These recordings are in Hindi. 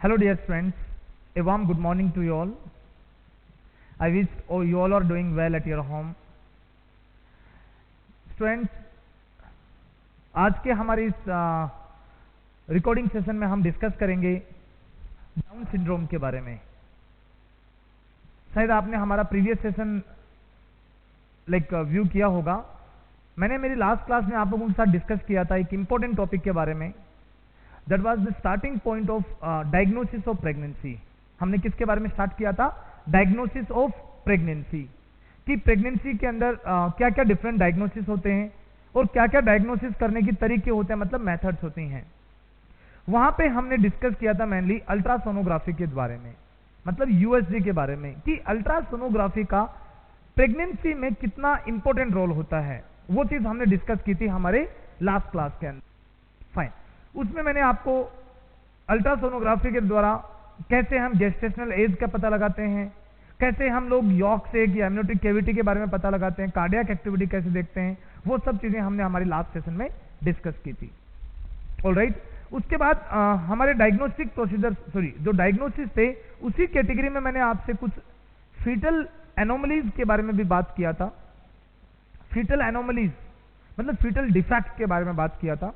Hello dear friends, a warm good morning to you all. I wish you all are doing well at your home. Students, आज के हमारे इस रिकॉर्डिंग सेशन में हम डिस्कस करेंगे डाउन सिंड्रोम के बारे में. शायद आपने हमारा प्रीवियस सेशन व्यू किया होगा. मैंने मेरी लास्ट क्लास में आप लोगों के साथ डिस्कस किया था एक इंपॉर्टेंट टॉपिक के बारे में. That was the starting point of diagnosis of pregnancy. हमने किसके बारे में स्टार्ट किया था? Diagnosis of pregnancy. कि प्रेगनेंसी के अंदर क्या क्या डिफरेंट डायग्नोसिस होते हैं और क्या क्या डायग्नोसिस करने की तरीके होते हैं, मतलब मेथड्स होती हैं. वहां पे हमने डिस्कस किया था मेनली अल्ट्रासोनोग्राफी के बारे में, मतलब यूएसजी के बारे में, कि अल्ट्रासोनोग्राफी का प्रेगनेंसी में कितना इंपॉर्टेंट रोल होता है. वो चीज हमने डिस्कस की थी हमारे लास्ट क्लास के अंदर. फाइन. उसमें मैंने आपको अल्ट्रासोनोग्राफी के द्वारा कैसे हम जेस्टेशनल एज का पता लगाते हैं, कैसे हम लोग यॉर्क सेक या एमनियोटिक कैविटी के बारे में पता लगाते हैं, कार्डियक एक्टिविटी कैसे देखते हैं, वो सब चीजें हमने हमारी लास्ट सेशन में डिस्कस की थी. ऑलराइट. उसके बाद हमारे डायग्नोस्टिक प्रोसीजर जो डायग्नोसिस थे उसी कैटेगरी में मैंने आपसे कुछ फीटल एनोमलीज के बारे में भी बात किया था. फीटल एनोमलीज मतलब फीटल डिफेक्ट के बारे में बात किया था.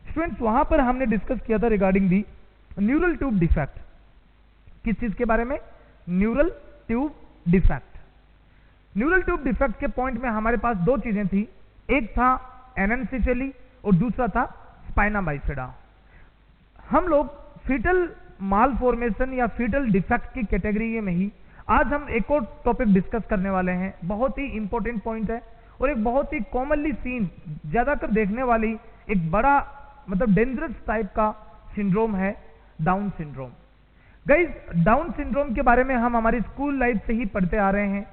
स्टूडेंट्स, वहां पर हमने डिस्कस किया था regarding the neural tube defect. किस चीज के बारे में? Neural tube defect. Neural tube defect के पॉइंट में हमारे पास दो चीजें थी. एक था एनेंसेफेली और दूसरा था स्पाइना बाइफिडा. हम लोग फीटल माल फॉर्मेशन या फीटल डिफेक्ट की कैटेगरी में ही आज हम एक और टॉपिक डिस्कस करने वाले हैं. बहुत ही इंपॉर्टेंट पॉइंट है और एक बहुत ही कॉमनली सीन, ज्यादातर देखने वाली एक बड़ा मतलब डेंजरस टाइप का सिंड्रोम है down syndrome. Guys, down syndrome के बारे में हम हमारी स्कूल लाइफ से ही पढ़ते आ रहे हैं.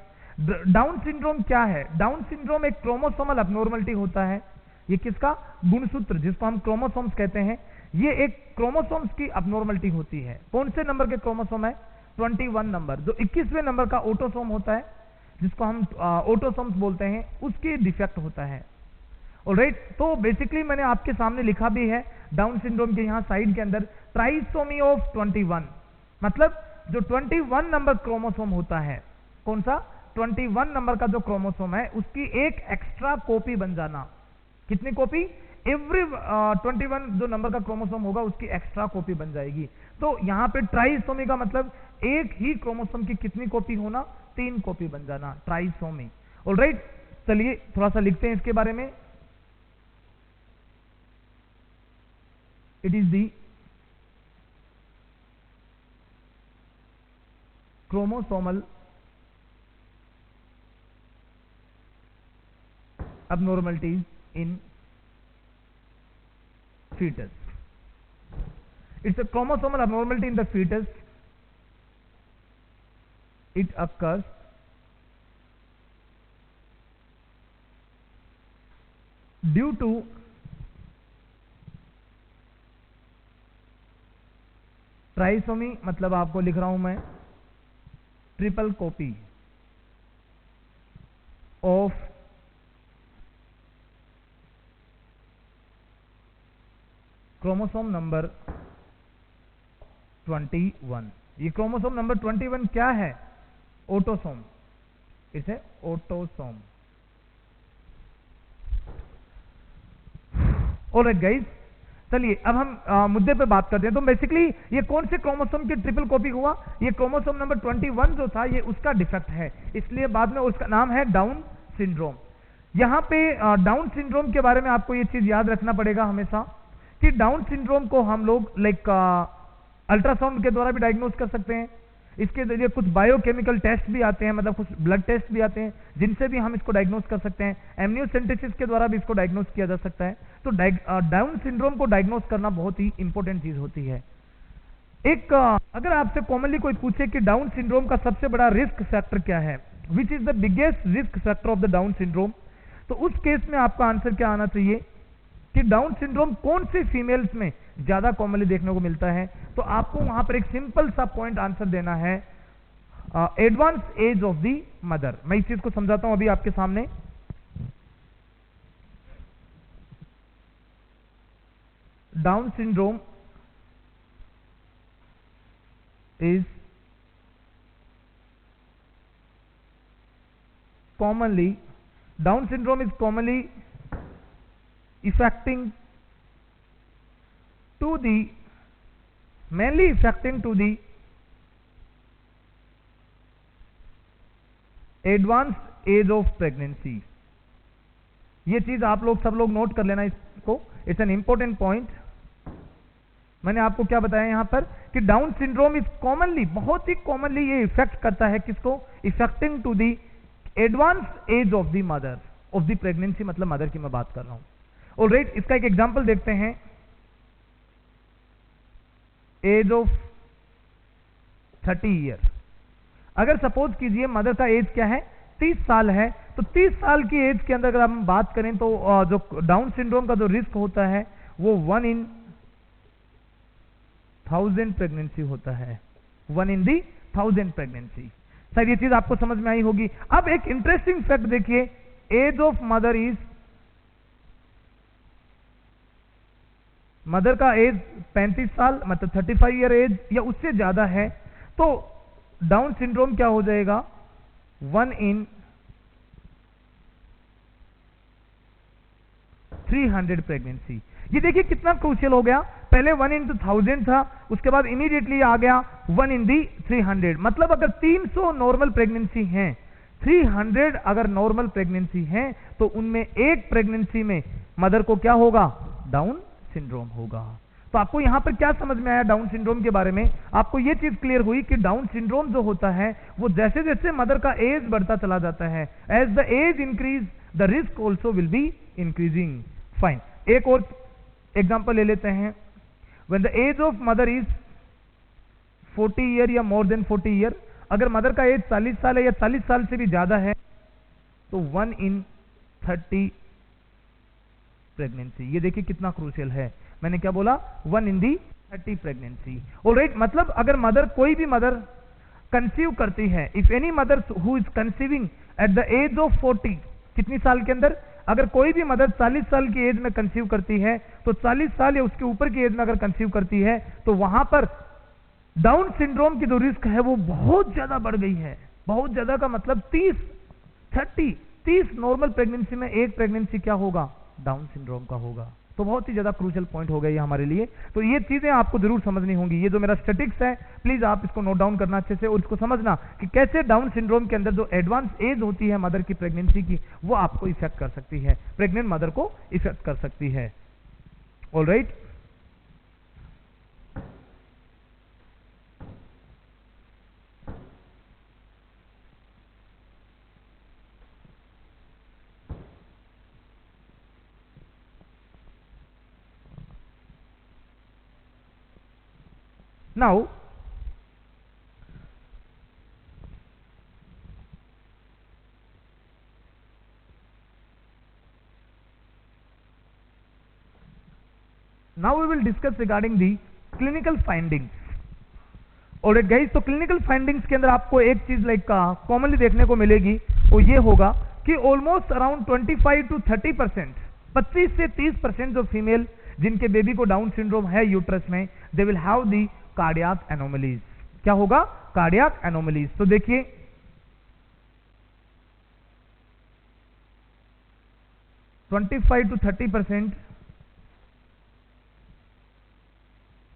डाउन सिंड्रोम क्या है? डाउन सिंड्रोम एक क्रोमोसोमल अबनॉर्मलिटी होता है. ये किसका? गुणसूत्र, जिसको हम क्रोमोसोम्स कहते हैं. ये एक क्रोमोसोम्स की अबनॉर्मलिटी होती है. कौन से नंबर के क्रोमोसोम है? 21 नंबर. जो 21वें नंबर का ऑटोसोम होता है, जिसको हम ऑटोसोम्स बोलते हैं, उसकी डिफेक्ट होता है. ऑलराइट. तो बेसिकली मैंने आपके सामने लिखा भी है डाउन सिंड्रोम के यहां साइड के अंदर ट्राइसोमी ऑफ 21. मतलब जो 21 नंबर क्रोमोसोम होता है, कौन सा? 21 नंबर का जो क्रोमोसोम है उसकी एक एक्स्ट्रा कॉपी बन जाना. कितनी कॉपी? एवरी 21 जो नंबर का क्रोमोसोम होगा उसकी एक्स्ट्रा कॉपी बन जाएगी. तो यहां पे ट्राइसोमी का मतलब एक ही क्रोमोसोम की कितनी कॉपी होना? 3 कॉपी बन जाना, ट्राइसोमी. ऑलराइट. चलिए थोड़ा सा लिखते हैं इसके बारे में. It is the chromosomal abnormalities in fetus. It's a chromosomal abnormality in the fetus. It occurs due to trisomy, मतलब आपको लिख रहा हूं मैं triple copy of chromosome number 21. ये क्रोमोसोम नंबर 21 क्या है? ऑटोसोम. इसे ऑटोसोम. ऑलराइट गाइस, चलिए अब हम मुद्दे पे बात करते हैं. तो बेसिकली ये कौन से क्रोमोसोम की ट्रिपल कॉपी हुआ? ये क्रोमोसोम नंबर 21 जो था, ये उसका डिफेक्ट है, इसलिए बाद में उसका नाम है डाउन सिंड्रोम. यहां पे डाउन सिंड्रोम के बारे में आपको ये चीज याद रखना पड़ेगा हमेशा कि डाउन सिंड्रोम को हम लोग अल्ट्रासाउंड के द्वारा भी डायग्नोज कर सकते हैं. इसके जरिए कुछ बायोकेमिकल टेस्ट भी आते हैं, मतलब कुछ ब्लड टेस्ट भी आते हैं, जिनसे भी हम इसको डायग्नोज कर सकते हैं. एमनियोसेंटेसिस के द्वारा भी इसको डायग्नोज किया जा सकता है. तो डाउन सिंड्रोम को डायग्नोज करना बहुत ही इंपॉर्टेंट चीज होती है. अगर आपसे कॉमनली कोई पूछे कि डाउन सिंड्रोम का सबसे बड़ा रिस्क फैक्टर क्या है, which is the biggest risk factor of the down syndrome, तो उस केस में आपका आंसर क्या आना चाहिए कि डाउन सिंड्रोम कौन से फीमेल्स में ज्यादा कॉमनली देखने को मिलता है. तो आपको वहां पर एक सिंपल सा पॉइंट आंसर देना है, advance age of the mother. मैं इस चीज को समझाता हूं अभी आपके सामने. Down syndrome is commonly, Down syndrome is commonly affecting to the, mainly affecting to the advanced age of pregnancy. ये चीज आप लोग सब लोग नोट कर लेना इसको, इट्स एन इंपॉर्टेंट पॉइंट। मैंने आपको क्या बताया यहां पर कि डाउन सिंड्रोम इज कॉमनली, बहुत ही कॉमनली ये इफेक्ट करता है किसको, effecting to the advanced age of the mother, of the pregnancy, मतलब मदर की मैं बात कर रहा हूं। ऑलराइट, इसका एक एग्जांपल देखते हैं। एज ऑफ 30 ईयर, अगर सपोज कीजिए मदर का एज क्या है, 30 साल है, तो 30 साल की एज के अंदर अगर हम बात करें तो जो डाउन सिंड्रोम का जो रिस्क होता है वो 1 in 1000 प्रेगनेंसी होता है, 1 in the 1000 प्रेगनेंसी। सर ये चीज आपको समझ में आई होगी। अब एक इंटरेस्टिंग फैक्ट देखिए, age of mother is, mother का एज 35 साल मतलब 35 ईयर एज या उससे ज्यादा है, तो डाउन सिंड्रोम क्या हो जाएगा, 1 in 300 प्रेगनेंसी। ये देखिए कितना क्रूशियल हो गया, पहले 1 in 1000 था, उसके बाद इमीडिएटली आ गया 1 in 300। मतलब अगर 300 नॉर्मल प्रेगनेंसी हैं, 300 अगर नॉर्मल प्रेगनेंसी हैं, तो उनमें एक प्रेगनेंसी में मदर को क्या होगा, डाउन सिंड्रोम होगा। तो आपको यहां पर क्या समझ में आया डाउन सिंड्रोम के बारे में, आपको यह चीज क्लियर हुई कि डाउन सिंड्रोम जो होता है वो जैसे जैसे मदर का एज बढ़ता चला जाता है, as the age increase the risk also will be increasing. Fine, एक और एग्जांपल ले लेते हैं। When the age of mother is 40 year या मोर देन 40 ईयर, अगर मदर का एज 40 साल है या 40 साल से भी ज्यादा है, तो 1 in 30 प्रेगनेंसी। ये देखिए कितना क्रूशियल है, मैंने क्या बोला, 1 in 30 प्रेगनेंसी। ऑलराइट, मतलब अगर मदर, कोई भी मदर कंसीव करती है, if any mother who is conceiving at the age of 40, कितनी साल के अंदर, अगर कोई भी मदर 40 साल की एज में कंसीव करती है, तो 40 साल या उसके ऊपर की एज में अगर कंसीव करती है, तो वहां पर डाउन सिंड्रोम की जो रिस्क है वो बहुत ज्यादा बढ़ गई है। बहुत ज्यादा का मतलब 30 नॉर्मल प्रेगनेंसी में एक प्रेगनेंसी क्या होगा, डाउन सिंड्रोम का होगा। तो बहुत ही ज्यादा क्रूशियल पॉइंट हो गया हमारे लिए। तो ये चीजें आपको जरूर समझनी होंगी। ये जो मेरा स्टैटिस्टिक्स है, प्लीज आप इसको नोट डाउन करना अच्छे से और इसको समझना कि कैसे डाउन सिंड्रोम के अंदर जो एडवांस एज होती है मदर की प्रेगनेंसी की, वो आपको इफेक्ट कर सकती है, प्रेग्नेंट मदर को इफेक्ट कर सकती है। Alright, now we will discuss regarding the clinical findings। Alright guys, तो क्लिनिकल फाइंडिंग्स के अंदर आपको एक चीज लाइक कॉमनली देखने को मिलेगी, वो ये होगा कि ऑलमोस्ट अराउंड 25 to 30%, 25 से 30% जो फीमेल जिनके बेबी को डाउन सिंड्रोम है यूट्रस में, they will have the cardiac anomalies. क्या होगा, कार्डियक एनोमलीज। तो देखिए 25 to 30%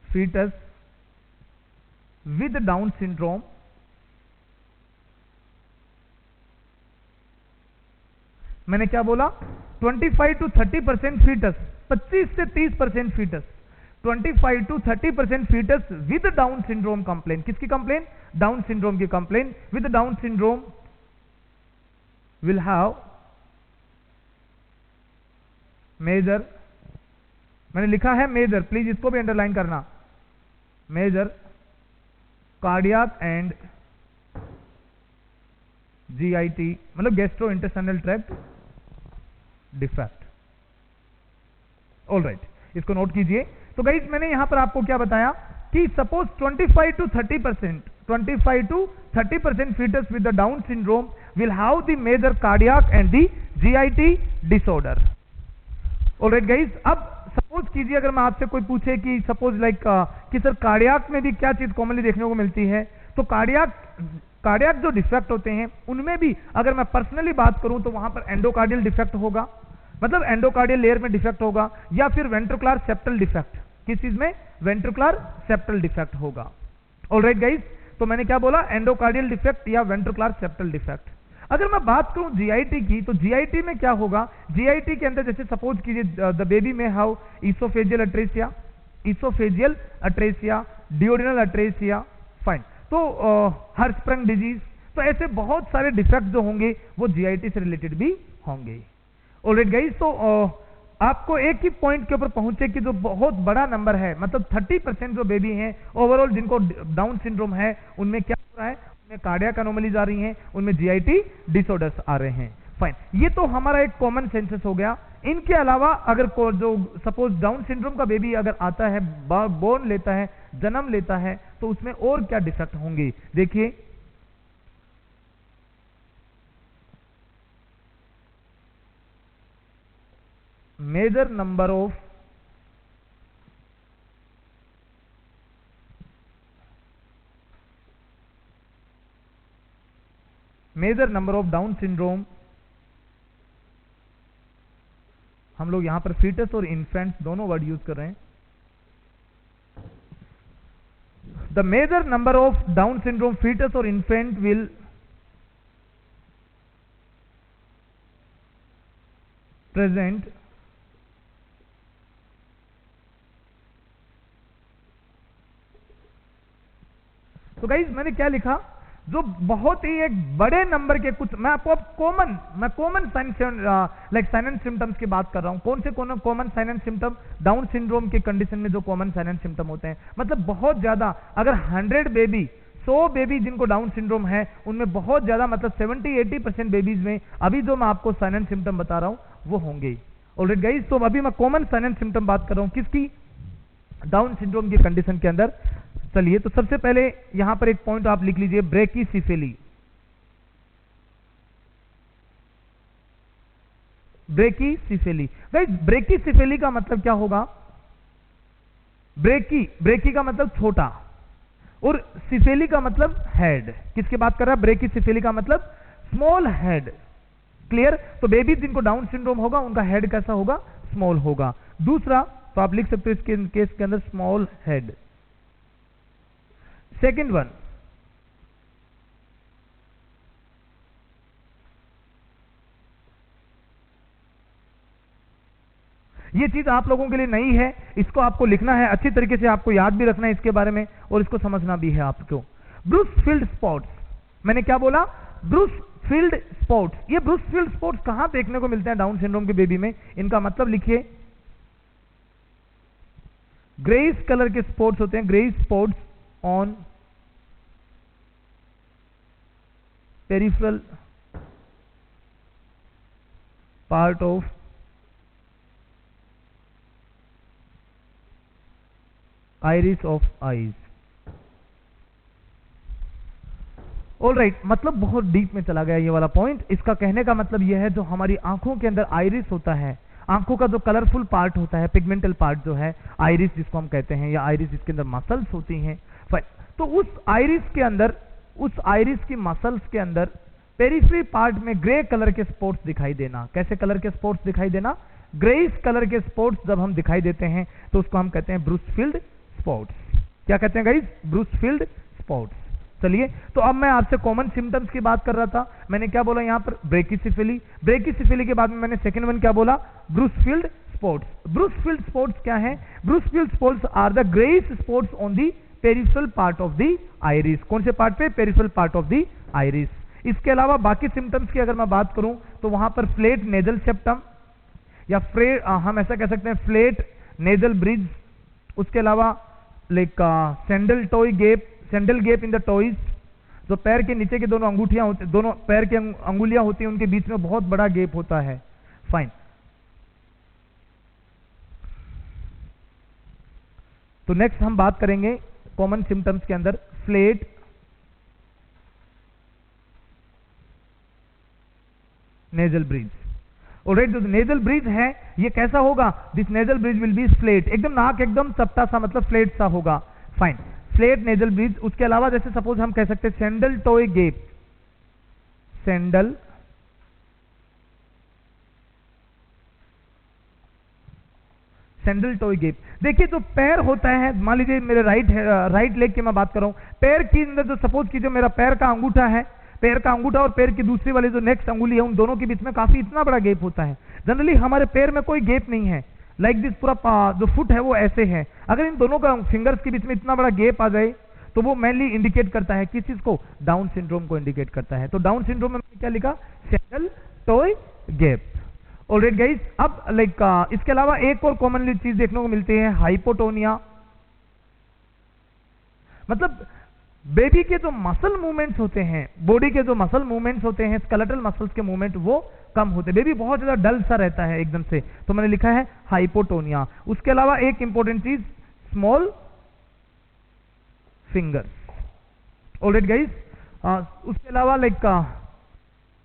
fetus with Down syndrome मैंने क्या बोला, 25 to 30% फीटस, 25 से 30% foetus, 25 to 30% foetus with Down syndrome complain. किसकी कंप्लेन, डाउन सिंड्रोम की complain. With Down syndrome will have major, मैंने लिखा है मेजर, प्लीज इसको भी अंडरलाइन करना, मेजर कार्डियक एंड जीआईटी मतलब gastrointestinal tract defect. Alright, इसको नोट कीजिए। तो गाइस मैंने यहां पर आपको क्या बताया कि suppose 25 to 30% fetus with the Down syndrome will have the major cardiac and the GIT disorder। Alright guys, अब सपोज कीजिए अगर मैं आपसे कोई पूछे कि सपोज लाइक कि सर कार्डियक में भी क्या चीज कॉमनली देखने को मिलती है, तो कार्डियक जो डिफेक्ट होते हैं उनमें भी अगर मैं पर्सनली बात करूं तो वहां पर एंडोकार्डियल डिफेक्ट होगा, मतलब एंडोकार्डियल लेयर में डिफेक्ट होगा, या फिर वेंट्रिकुलर सेप्टल डिफेक्ट, किस चीज में, वेंट्रिकुलर सेप्टल डिफेक्ट होगा। ऑलराइट गाइस, तो मैंने क्या बोला, एंडोकार्डियल डिफेक्ट या वेंट्रिकुलर सेप्टल डिफेक्ट। अगर मैं बात करूं जीआईटी की, तो जीआईटी में क्या होगा, जीआईटी के अंदर जैसे सपोज कीजिए द बेबी में हाउ इसोफेजियल अट्रेसिया, डिओडिनल अट्रेसिया, फाइन, तो हर्स्प्रंग डिजीज, तो ऐसे बहुत सारे डिफेक्ट जो होंगे वो जीआईटी से रिलेटेड भी होंगे। ऑलराइट गाइस, तो आपको एक ही पॉइंट के ऊपर पहुंचे कि जो बहुत बड़ा नंबर है, मतलब 30% जो बेबी हैं ओवरऑल जिनको डाउन सिंड्रोम है, उनमें क्या हो रहा है, उनमें कार्डियक एनोमलीज आ रही हैं, उनमें जीआईटी डिसऑर्डर्स आ रहे हैं। फाइन, ये तो हमारा एक कॉमन सेंसेस हो गया। इनके अलावा अगर जो सपोज डाउन सिंड्रोम का बेबी अगर आता है, बोर्न लेता है, जन्म लेता है, तो उसमें और क्या डिफेक्ट होंगे, देखिए major number of Down syndrome, हम लोग यहां पर फीटस और इन्फेंट्स दोनों वर्ड यूज कर रहे हैं। The major number of Down syndrome foetus और इन्फेंट विल प्रेजेंट तो गाइज मैंने क्या लिखा, जो बहुत ही एक बड़े नंबर के कुछ, मैं आपको अब कॉमन साइन एंड सिम्टम्स की बात कर रहा हूं। कौन से common sign and symptom Down syndrome के कंडीशन में जो कॉमन साइन एंड सिम्टम होते हैं, मतलब बहुत ज्यादा, अगर 100 बेबी जिनको डाउन सिंड्रोम है, उनमें बहुत ज्यादा मतलब 70-80% बेबीज में अभी जो मैं आपको साइन एंड सिम्टम बता रहा हूं वो होंगे। ऑलराइट गाइज, तो अभी मैं कॉमन साइन एंड सिम्टम बात कर रहा हूं किसकी, डाउन सिंड्रोम की कंडीशन के अंदर। चलिए, तो सबसे पहले यहां पर एक पॉइंट आप लिख लीजिए, ब्रेकीसिफेली। ब्रेकीसिफेली का मतलब क्या होगा, ब्रेकी का मतलब छोटा और सिफेली का मतलब हेड। किसकी बात कर रहा है, ब्रेकीसिफेली का मतलब स्मॉल हेड। क्लियर, तो बेबी जिनको डाउन सिंड्रोम होगा उनका हेड कैसा होगा, स्मॉल होगा। दूसरा, तो आप लिख सकते हो इसके केस के अंदर स्मॉल हेड। सेकेंड वन, ये चीज आप लोगों के लिए नई है, इसको आपको लिखना है अच्छी तरीके से, आपको याद भी रखना है इसके बारे में और इसको समझना भी है आपको। ब्रूसफील्ड स्पॉट्स, मैंने क्या बोला, ब्रूसफील्ड स्पॉट्स। ये ब्रूसफील्ड स्पॉट्स कहां देखने को मिलते हैं डाउन सिंड्रोम के बेबी में, इनका मतलब लिखिए, ग्रेइश कलर के स्पॉट्स होते हैं, greyish spots on peripheral part of iris of eyes. All right, मतलब बहुत डीप में चला गया ये वाला पॉइंट। इसका कहने का मतलब यह है, जो हमारी आंखों के अंदर आइरिस होता है, आंखों का जो कलरफुल पार्ट होता है, पिगमेंटल पार्ट जो है, आइरिस जिसको हम कहते हैं, या आइरिस जिसके अंदर मसल्स होती हैं, तो उस आइरिस के अंदर, उस आइरिस की मसल्स के अंदर पेरिफेरी पार्ट में ग्रे कलर के स्पॉट्स दिखाई देना। कैसे कलर के स्पॉट्स दिखाई देना, ग्रेइश कलर के स्पॉट्स जब हम दिखाई देते हैं तो उसको हम कहते हैं ब्रूसफील्ड स्पॉट्स। क्या कहते हैं गाइस, ब्रूसफील्ड स्पॉट्स। चलिए, तो अब मैं आपसे कॉमन सिम्टम्स की बात कर रहा था, मैंने क्या बोला यहां पर, ब्रेकीसिफेली। ब्रेकीसिफेली के बाद में मैंने सेकंड वन क्या बोला, ब्रूसफील्ड स्पॉट्स। ब्रूसफील्ड स्पॉट्स क्या है, Brushfield spots are the greyish spots on the peripheral part of the iris. कौन से पार्ट पे, peripheral part of the iris. इसके अलावा बाकी सिम्टम्स की अगर मैं बात करूं तो वहां पर फ्लैट नेजल सेप्टम, या हम ऐसा कह सकते हैं फ्लैट नेजल ब्रिज। उसके अलावा like sandal gap in the toys, जो पैर के नीचे के दोनों अंगूठियां होती, दोनों पैर की अंगुलियां होती हैं, उनके बीच में बहुत बड़ा गैप होता है। फाइन, तो नेक्स्ट हम बात करेंगे कॉमन सिम्टम्स के अंदर, फ्लैट नेजल ब्रिज। ऑलराइट, जो नेजल ब्रिज है ये कैसा होगा? This nasal bridge will be flat, एकदम नाक एकदम चपटा सा, मतलब फ्लैट सा होगा। Fine, flat nasal bridge. उसके अलावा जैसे सपोज हम कह सकते हैं sandal toy gap, sandal toy gap. देखिए जो पैर होता है, मान लीजिए मेरे राइट लेग की मैं बात कर रहा हूं, पैर के अंदर जो सपोज कीजिए मेरा पैर का अंगूठा है, पैर का अंगूठा और पैर की दूसरी वाली जो नेक्स्ट अंगुली है, उन दोनों के बीच में काफी इतना बड़ा गैप होता है। जनरली हमारे पैर में कोई गैप नहीं है, लाइक दिस, पूरा जो फुट है वो ऐसे है। अगर इन दोनों का फिंगर्स के बीच में इतना बड़ा गैप आ जाए तो वो मेनली इंडिकेट करता है किस चीज को? डाउन सिंड्रोम को इंडिकेट करता है। तो डाउन सिंड्रोम में मैंने क्या लिखा? Sandal toy gap. Alright guys, अब लाइक इसके अलावा एक और कॉमनली चीज देखने को मिलती है, हाइपोटोनिया। मतलब बेबी के जो मसल मूवमेंट्स होते हैं, बॉडी के जो मसल मूवमेंट्स होते हैं, स्केलेटल मसल्स के मूवमेंट वो कम होते हैं, बेबी बहुत ज्यादा डल सा रहता है एकदम से, तो मैंने लिखा है हाइपोटोनिया। उसके अलावा एक इंपॉर्टेंट चीज, स्मॉल फिंगर्स। ऑलराइट गाइस, उसके अलावा लाइक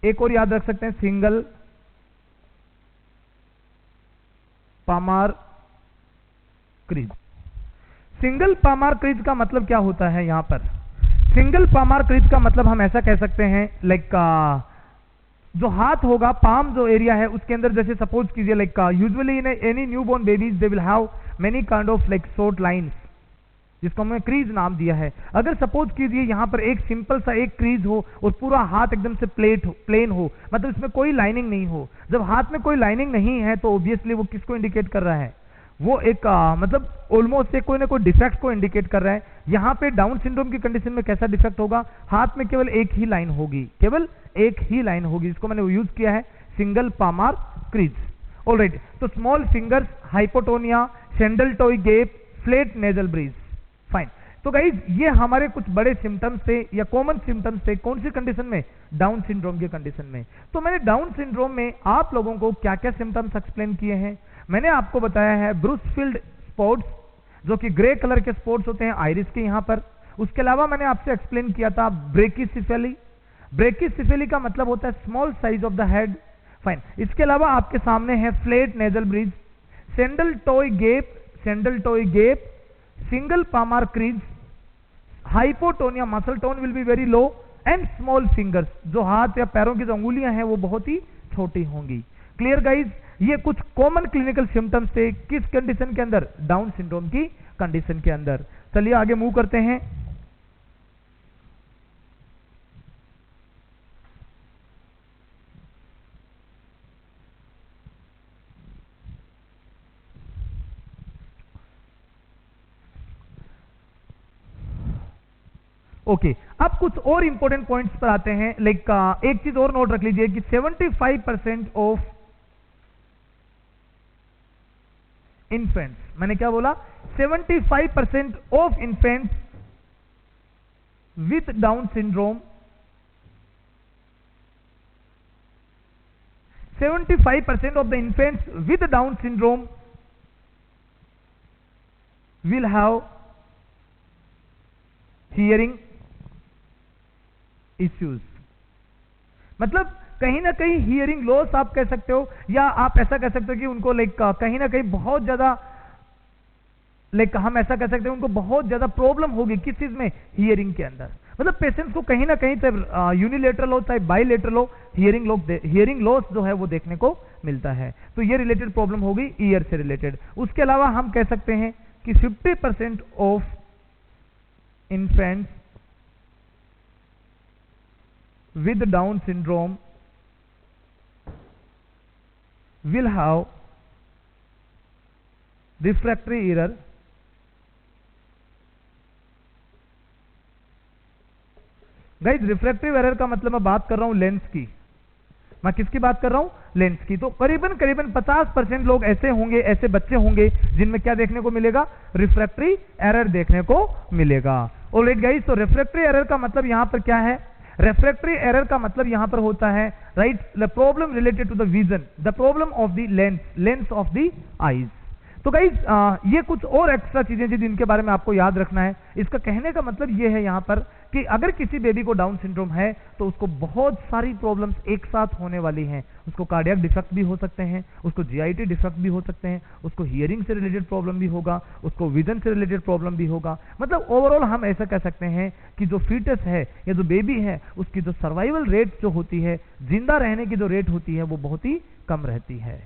एक और याद रख सकते हैं, single Palmer crease. Single Palmer crease का मतलब क्या होता है? यहां पर सिंगल पामार क्रीज का मतलब हम ऐसा कह सकते हैं, लाइक जो हाथ होगा, पाम जो एरिया है उसके अंदर, जैसे सपोज कीजिए like usually in any newborn babies they will have many kind of like short lines, जिसको हमने क्रीज नाम दिया है। अगर सपोज कीजिए यहां पर एक सिंपल सा एक क्रीज हो और पूरा हाथ एकदम से प्लेन हो, मतलब इसमें कोई लाइनिंग नहीं हो। जब हाथ में कोई लाइनिंग नहीं है तो ऑब्वियसली वो किसको इंडिकेट कर रहा है? वो एक मतलब ऑलमोस्ट कोई ना कोई डिफेक्ट को इंडिकेट कर रहा है। यहां पे डाउन सिंड्रोम की कंडीशन में कैसा डिफेक्ट होगा? हाथ में केवल एक ही लाइन होगी, केवल एक ही लाइन होगी, जिसको मैंने यूज किया है सिंगल पामार क्रीज। ऑलराइट, तो small fingers, hypotonia, sandal toy gap, flat nasal bridge. Fine, तो गाइज ये हमारे कुछ बड़े सिम्टम्स थे या कॉमन सिम्टम्स थे। कौन सी कंडीशन में? डाउन सिंड्रोम के कंडीशन में। तो मैंने डाउन सिंड्रोम में आप लोगों को क्या क्या सिम्टम्स एक्सप्लेन किए हैं? मैंने आपको बताया है ब्रूसफील्ड स्पॉट्स, जो कि ग्रे कलर के स्पॉट्स होते हैं आइरिस के यहां पर। उसके अलावा मैंने आपसे एक्सप्लेन किया था ब्रेकिसिफेली। ब्रेकिसिफेली का मतलब होता है small size of the head. Fine, इसके अलावा आपके सामने है flat nasal bridge, sandal toy gap, single Palmer crease, hypotonia, muscle tone will be very low, and small fingers, जो हाथ या पैरों की जो अंगुलियां हैं वो बहुत ही छोटी होंगी। क्लियर गाइज, ये कुछ कॉमन क्लिनिकल सिम्टम्स थे किस कंडीशन के अंदर? डाउन सिंड्रोम की कंडीशन के अंदर। चलिए आगे मूव करते हैं। ओके, अब कुछ और इंपॉर्टेंट पॉइंट्स पर आते हैं। लाइक एक चीज और नोट रख लीजिए कि 75% ऑफ इन्फेंट्स, मैंने क्या बोला? 75% of infants with down syndrome, 75% of the infants with Down syndrome will have hearing issues। मतलब कहीं ना कहीं हियरिंग लॉस आप कह सकते हो, या आप ऐसा कह सकते हो कि उनको लाइक कहीं ना कहीं बहुत ज्यादा, लाइक हम ऐसा कह सकते हैं उनको बहुत ज्यादा प्रॉब्लम होगी किस चीज में? हियरिंग के अंदर। मतलब पेशेंट्स को कहीं ना कहीं चाहे यूनिलेटरल हो चाहे बाइलेटरल हो, हियरिंग लॉस जो है वो देखने को मिलता है। तो ये रिलेटेड प्रॉब्लम होगी ईयर से रिलेटेड। उसके अलावा हम कह सकते हैं कि 50% of infants with Down syndrome will have refractory error, guys refractive error का मतलब मैं बात कर रहा हूं लेंस की। मैं किसकी बात कर रहा हूं? लेंस की। तो करीबन 50% लोग ऐसे होंगे, ऐसे बच्चे होंगे जिनमें क्या देखने को मिलेगा? रिफ्रैक्टरी एरर देखने को मिलेगा। ऑलराइट गाइज, तो रिफ्रैक्टरी एरर का मतलब यहां पर क्या है? रेफ्रैक्टरी एरर का मतलब यहां पर होता है right the problem related to the vision, the problem of the lens of the eyes. तो गाइस ये कुछ और एक्स्ट्रा चीजें थी जिनके बारे में आपको याद रखना है। इसका कहने का मतलब ये है यहाँ पर कि अगर किसी बेबी को डाउन सिंड्रोम है तो उसको बहुत सारी प्रॉब्लम्स एक साथ होने वाली हैं। उसको कार्डियक डिफेक्ट भी हो सकते हैं, उसको जीआईटी डिफेक्ट भी हो सकते हैं, उसको हियरिंग से रिलेटेड प्रॉब्लम भी होगा, उसको विजन से रिलेटेड प्रॉब्लम भी होगा। मतलब ओवरऑल हम ऐसा कह सकते हैं कि जो फीटस है या जो बेबी है उसकी जो सर्वाइवल रेट जो होती है, जिंदा रहने की जो रेट होती है, वो बहुत ही कम रहती है।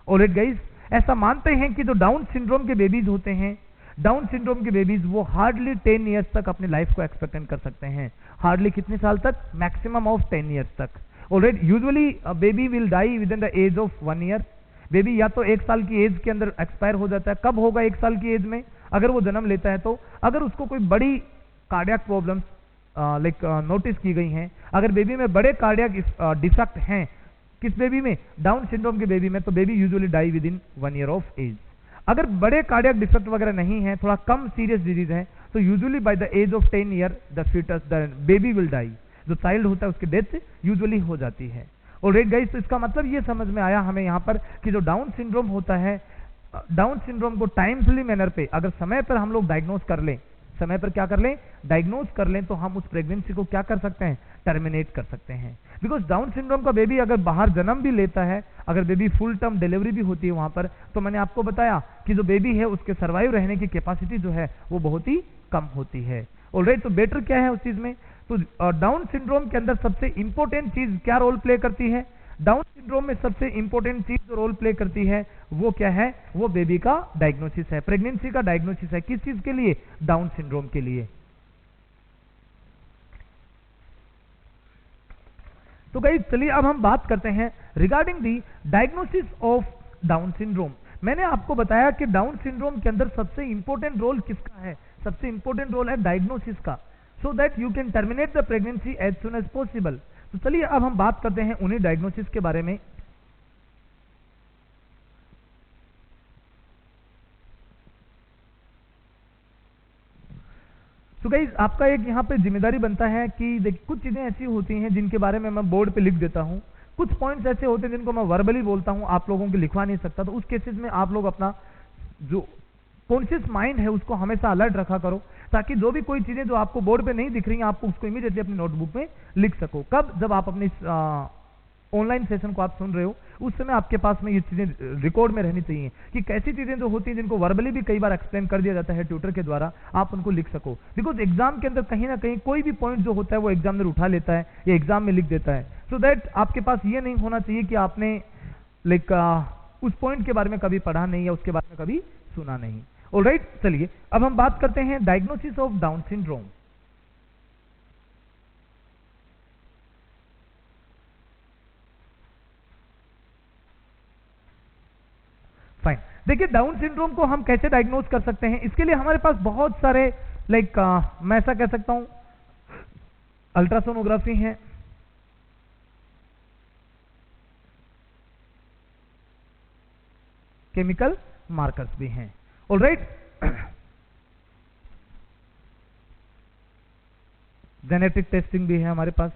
ऑलराइट गाइस, ऐसा मानते हैं कि जो डाउन सिंड्रोम के बेबीज होते हैं, डाउन सिंड्रोम के बेबीज वो हार्डली 10 ईयर्स तक अपनी लाइफ को एक्सपेक्टेंट कर सकते हैं। हार्डली कितने साल तक? मैक्सिमम ऑफ 10 ईयर्स तक। Alright, usually baby will die within the age of 1 year. Baby या तो 1 साल की एज के अंदर एक्सपायर हो जाता है। कब होगा 1 साल की एज में? अगर वो जन्म लेता है तो। अगर उसको कोई बड़ी कार्डियक प्रॉब्लम्स लाइक नोटिस की गई हैं, अगर बेबी में बड़े कार्डियक डिफेक्ट हैं, किस बेबी में? डाउन सिंड्रोम के बेबी में, तो baby usually die within 1 year of age. अगर बड़े कार्डियक डिफेक्ट वगैरह नहीं है, थोड़ा कम सीरियस डिजीज है, तो usually by the age of 10 year the foetus the baby will die. जो चाइल्ड होता है उसकी डेथ यूजुअली हो जाती है। ऑलराइट गाइस, तो इसका मतलब ये समझ में आया हमें यहाँ पर कि जो डाउन सिंड्रोम होता है, डाउन सिंड्रोम को टाइमली मैनर पे अगर समय पर हम लोग डायग्नोज कर लें, समय पर क्या कर लें? डायग्नोज कर लें, तो हम उस प्रेगनेंसी को क्या कर सकते हैं? टर्मिनेट कर सकते हैं। बिकॉज डाउन सिंड्रोम का बेबी अगर बाहर जन्म भी लेता है, अगर बेबी फुल टर्म डिलीवरी भी होती है वहां पर, तो मैंने आपको बताया कि जो बेबी है उसके सर्वाइव रहने की कैपेसिटी जो है वो बहुत ही कम होती है। ऑलराइट, तो बेटर क्या है उस चीज में? तो डाउन सिंड्रोम के अंदर सबसे इंपॉर्टेंट चीज क्या रोल प्ले करती है? डाउन सिंड्रोम में सबसे इंपॉर्टेंट चीज जो रोल प्ले करती है वो क्या है? वो बेबी का डायग्नोसिस है, प्रेगनेंसी का डायग्नोसिस है। किस चीज के लिए? डाउन सिंड्रोम के लिए। तो गाइस चलिए अब हम बात करते हैं regarding the diagnosis of Down syndrome. मैंने आपको बताया कि डाउन सिंड्रोम के अंदर सबसे इंपॉर्टेंट रोल किसका है? सबसे इंपॉर्टेंट रोल है डायग्नोसिस का, so that you can terminate the pregnancy as soon as possible. तो चलिए अब हम बात करते हैं उन्हीं डायग्नोसिस के बारे में। तो गाइस आपका एक यहाँ पे जिम्मेदारी बनता है कि देखिए कुछ चीजें ऐसी होती हैं जिनके बारे में मैं बोर्ड पे लिख देता हूँ, कुछ पॉइंट्स ऐसे होते हैं जिनको मैं वर्बली बोलता हूँ, आप लोगों को लिखवा नहीं सकता। तो उस केसेस में आप लोग अपना जो कॉन्शियस माइंड है उसको हमेशा अलर्ट रखा करो, ताकि जो भी कोई चीजें जो आपको बोर्ड पे नहीं दिख रही हैं आपको उसको इमीडिएटली अपनी नोटबुक में लिख सको। कब? जब आप अपनी ऑनलाइन सेशन को आप सुन रहे हो उस समय आपके पास में ये चीजें रिकॉर्ड में रहनी चाहिए कि कैसी चीजें जो होती हैं जिनको वर्बली भी कई बार एक्सप्लेन कर दिया जाता है ट्यूटर के द्वारा, आप उनको लिख सको। बिकॉज एग्जाम के अंदर कहीं ना कहीं कोई भी पॉइंट जो होता है वो एग्जामिनर उठा लेता है या एग्जाम में लिख देता है। सो दैट आपके पास ये नहीं होना चाहिए कि आपने लाइक उस पॉइंट के बारे में कभी पढ़ा नहीं या उसके बारे में कभी सुना नहीं। ऑलराइट, चलिए अब हम बात करते हैं diagnosis of Down syndrome. Fine, देखिए डाउन सिंड्रोम को हम कैसे डायग्नोज कर सकते हैं? इसके लिए हमारे पास बहुत सारे लाइक मैं ऐसा कह सकता हूं अल्ट्रासोनोग्राफी है, केमिकल मार्कर्स भी हैं। ऑलराइट, जेनेटिक टेस्टिंग भी है हमारे पास।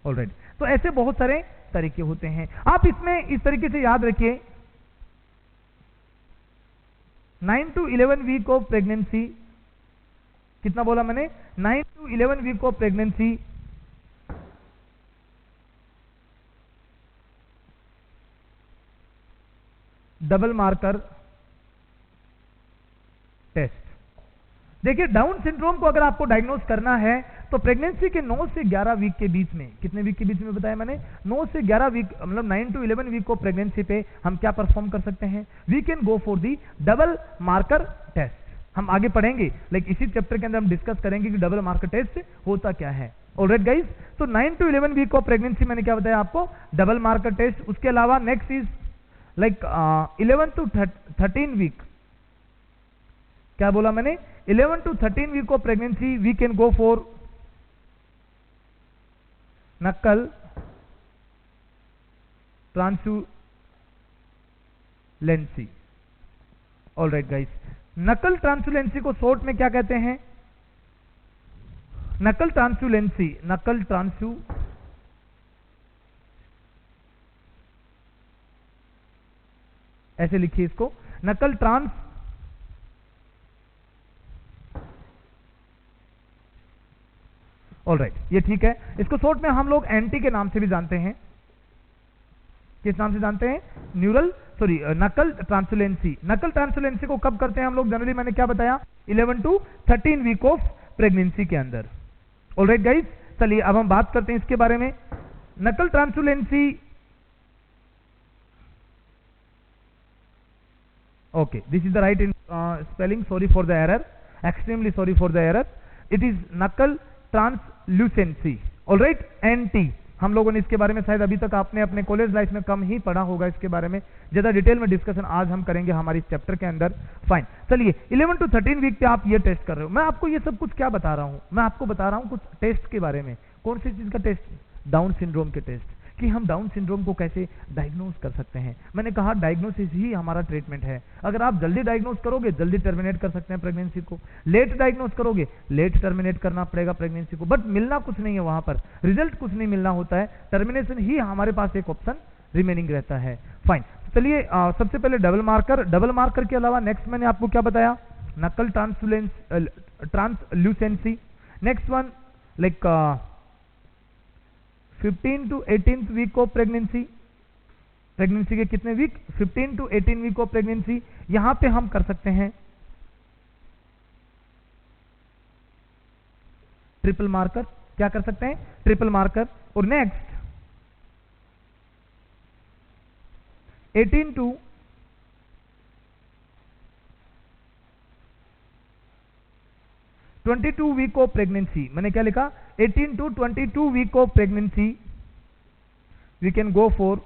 ऑलराइट, तो ऐसे बहुत सारे तरीके होते हैं। आप इसमें इस तरीके से याद रखिए, 9 to 11 वीक ऑफ प्रेगनेंसी, कितना बोला मैंने? 9 to 11 week of pregnancy double marker test. देखिए डाउन सिंड्रोम को अगर आपको डायग्नोज करना है तो प्रेगनेंसी के 9 से 11 वीक के बीच में, कितने वीक के बीच में बताया मैंने? 9 से 11 वीक, मतलब 9 to 11 वीक को प्रेगनेंसी पे हम क्या परफॉर्म कर सकते हैं? We can go for the double marker test. हम आगे पढ़ेंगे, लाइक इसी चैप्टर के अंदर हम डिस्कस करेंगे कि डबल मार्कर टेस्ट होता क्या है। ऑलराइट गाइस, तो 9 to 11 वीक ऑफ प्रेगनेंसी मैंने क्या बताया आपको? Double marker test. उसके अलावा next is like 11 to 13 week, क्या बोला मैंने? 11 to 13 week of pregnancy we can go for nuchal translucency. Alright guys, नकल ट्रांसुलेंसी को शॉर्ट में क्या कहते हैं? नकल ट्रांसुलेंसी, नकल ट्रांसु ऐसे लिखिए इसको, नकल ट्रांस ऑलराइट, ये ठीक है। इसको शॉर्ट में हम लोग एनटी के नाम से भी जानते हैं। किस नाम से जानते हैं? नकल ट्रांसुलेंसी। नकल ट्रांसुलेंसी को कब करते हैं हम लोग जनरली? मैंने क्या बताया? 11 to 13 वीक ऑफ प्रेगनेंसी के अंदर। ऑलराइट गाइस, चलिए अब हम बात करते हैं इसके बारे में। Nuchal translucency, okay, this is the right in spelling, sorry for the error, extremely sorry for the error. It is nuchal translucency. Alright, n t. हम लोगों ने इसके बारे में शायद अभी तक आपने अपने कॉलेज लाइफ में कम ही पढ़ा होगा इसके बारे में। ज्यादा डिटेल में डिस्कशन आज हम करेंगे हमारे इस चैप्टर के अंदर। फाइन, चलिए 11 to 13 वीक पे आप ये टेस्ट कर रहे हो। मैं आपको ये सब कुछ क्या बता रहा हूं? मैं आपको बता रहा हूं कुछ टेस्ट के बारे में। कौन सी चीज का टेस्ट? डाउन सिंड्रोम के टेस्ट, कि हम डाउन सिंड्रोम को कैसे डायग्नोज कर सकते हैं। मैंने कहा डायग्नोसिस ही हमारा ट्रीटमेंट है। अगर आप जल्दी डायग्नोज करोगे जल्दी टर्मिनेट कर सकते हैं प्रेगनेंसी को, लेट डायग्नोज करोगे लेट टर्मिनेट करना पड़ेगा प्रेगनेंसी को। बट मिलना कुछ नहीं है, वहां पर रिजल्ट कुछ नहीं मिलना होता है, टर्मिनेशन ही हमारे पास एक ऑप्शन रिमेनिंग रहता है। फाइन, चलिए सबसे पहले डबल मार्कर। डबल मार्कर के अलावा नेक्स्ट मैंने आपको क्या बताया? Nuchal translucency. Next one like 15 to 18 week of pregnancy. Pregnancy के कितने week? 15 to 18 week of pregnancy. यहां पे हम कर सकते हैं ट्रिपल मार्कर। क्या कर सकते हैं? Triple marker. और next 18 to 22 week of pregnancy. मैंने क्या लिखा? 18 to 22 week of pregnancy we can go for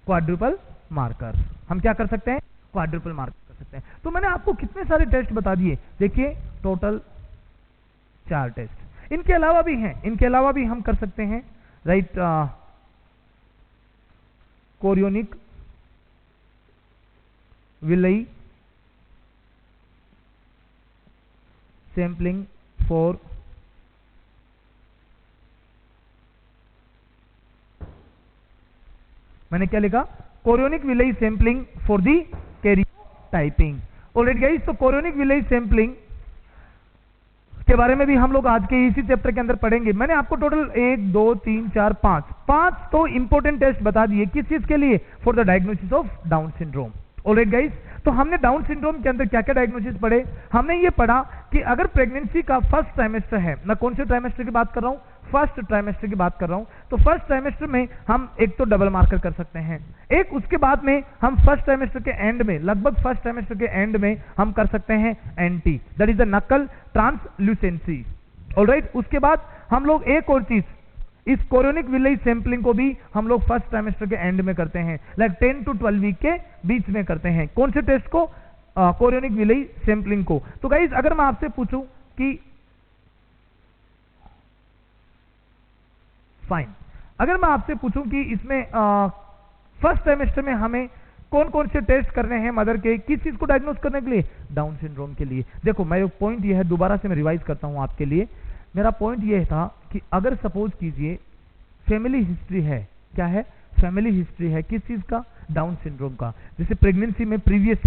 quadruple marker. हम क्या कर सकते हैं? क्वाड्रुपल मार्कर कर सकते हैं। तो मैंने आपको कितने सारे टेस्ट बता दिए, देखिए टोटल 4 टेस्ट। इनके अलावा भी हैं, इनके अलावा भी हम कर सकते हैं, right. Chorionic villi sampling for मैंने क्या लिखा? Chorionic villi sampling for the karyotyping. Alright guys, तो कोरियोनिक विलई सैंपलिंग के बारे में भी हम लोग आज के इसी चैप्टर के अंदर पढ़ेंगे। मैंने आपको टोटल 1 2 3 4 5 तो इंपॉर्टेंट टेस्ट बता दिए। किस चीज के लिए? For the diagnosis of Down syndrome. Alright guys, तो हमने डाउन सिंड्रोम के अंदर क्या क्या डायग्नोसिस पढ़े? हमने ये पढ़ा कि अगर प्रेगनेंसी का फर्स्ट ट्राइमेस्टर है, मैं कौन से ट्राइमेस्टर की बात कर रहा हूं? फर्स्ट ट्राइमेस्टर की बात कर रहा हूं। तो फर्स्ट ट्राइमेस्टर में हम एक तो डबल मार्कर कर सकते हैं, एक उसके बाद में हम फर्स्ट ट्राइमेस्टर के एंड में, लगभग फर्स्ट ट्राइमेस्टर के एंड में हम कर सकते हैं एनटी, दैट इज द नकल ट्रांसल्यूसेंसी। ऑलराइट, उसके बाद हम लोग एक और चीज, इस कोरियोनिक विलई सैंपलिंग को भी हम लोग फर्स्ट ट्राइमेस्टर के एंड में करते हैं, लाइक 10 to 12 वीक के बीच में करते हैं। कौन से टेस्ट को? कोरियोनिक विलई सैंपलिंग को। तो गाइज अगर मैं आपसे पूछूं कि फाइन, अगर मैं आपसे पूछूं कि इसमें फर्स्ट ट्राइमेस्टर में हमें कौन कौन से टेस्ट करने हैं मदर के, किस चीज को डायग्नोज करने के लिए? डाउन सिंड्रोम के लिए। देखो मैं पॉइंट ये है, दोबारा से मैं रिवाइज करता हूं आपके लिए। मेरा पॉइंट ये था कि अगर सपोज कीजिए फैमिली हिस्ट्री है, क्या है? फैमिली हिस्ट्री है किस चीज का? डाउन सिंड्रोम का। जैसे प्रेगनेंसी में प्रीवियस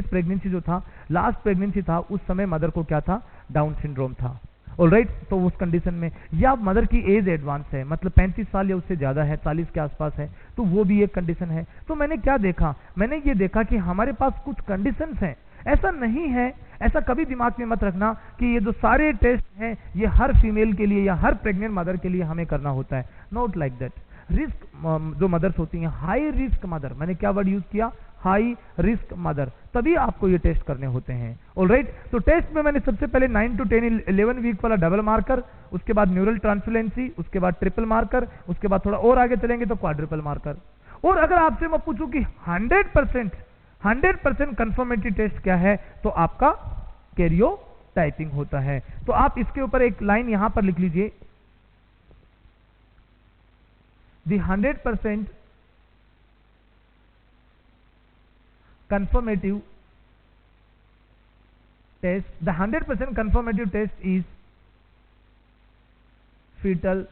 प्रेगनेंसी जो था, लास्ट प्रेगनेंसी था, उस समय मदर को क्या था? डाउन सिंड्रोम था। ऑलराइट, तो उस कंडीशन में, या मदर की एज एडवांस है, मतलब 35 साल या उससे ज्यादा है, 40 के आसपास है, तो वो भी एक कंडीशन है। तो मैंने क्या देखा? मैंने ये देखा कि हमारे पास कुछ कंडीशंस हैं। ऐसा नहीं है, ऐसा कभी दिमाग में मत रखना कि ये जो सारे टेस्ट हैं ये हर फीमेल के लिए या हर प्रेग्नेंट मदर के लिए हमें करना होता है। Not like that. रिस्क जो मदर्स होती हैं, हाई रिस्क मदर, मैंने क्या वर्ड यूज किया? हाई रिस्क मदर, तभी आपको ये टेस्ट करने होते हैं। ऑलराइट, तो टेस्ट में मैंने सबसे पहले 9 to 10 11 वीक वाला डबल मार्कर, उसके बाद न्यूरल ट्रांसुलेंसी, उसके बाद ट्रिपल मार्कर, उसके बाद थोड़ा और आगे चलेंगे तो क्वाड्रुपल मार्कर। और अगर आपसे मैं पूछूं कि 100% कंफर्मेटरी टेस्ट क्या है, तो आपका कैरियोटाइपिंग होता है। तो आप इसके ऊपर एक लाइन यहां पर लिख लीजिए, the 100% confirmative test, the 100% confirmative test is fetal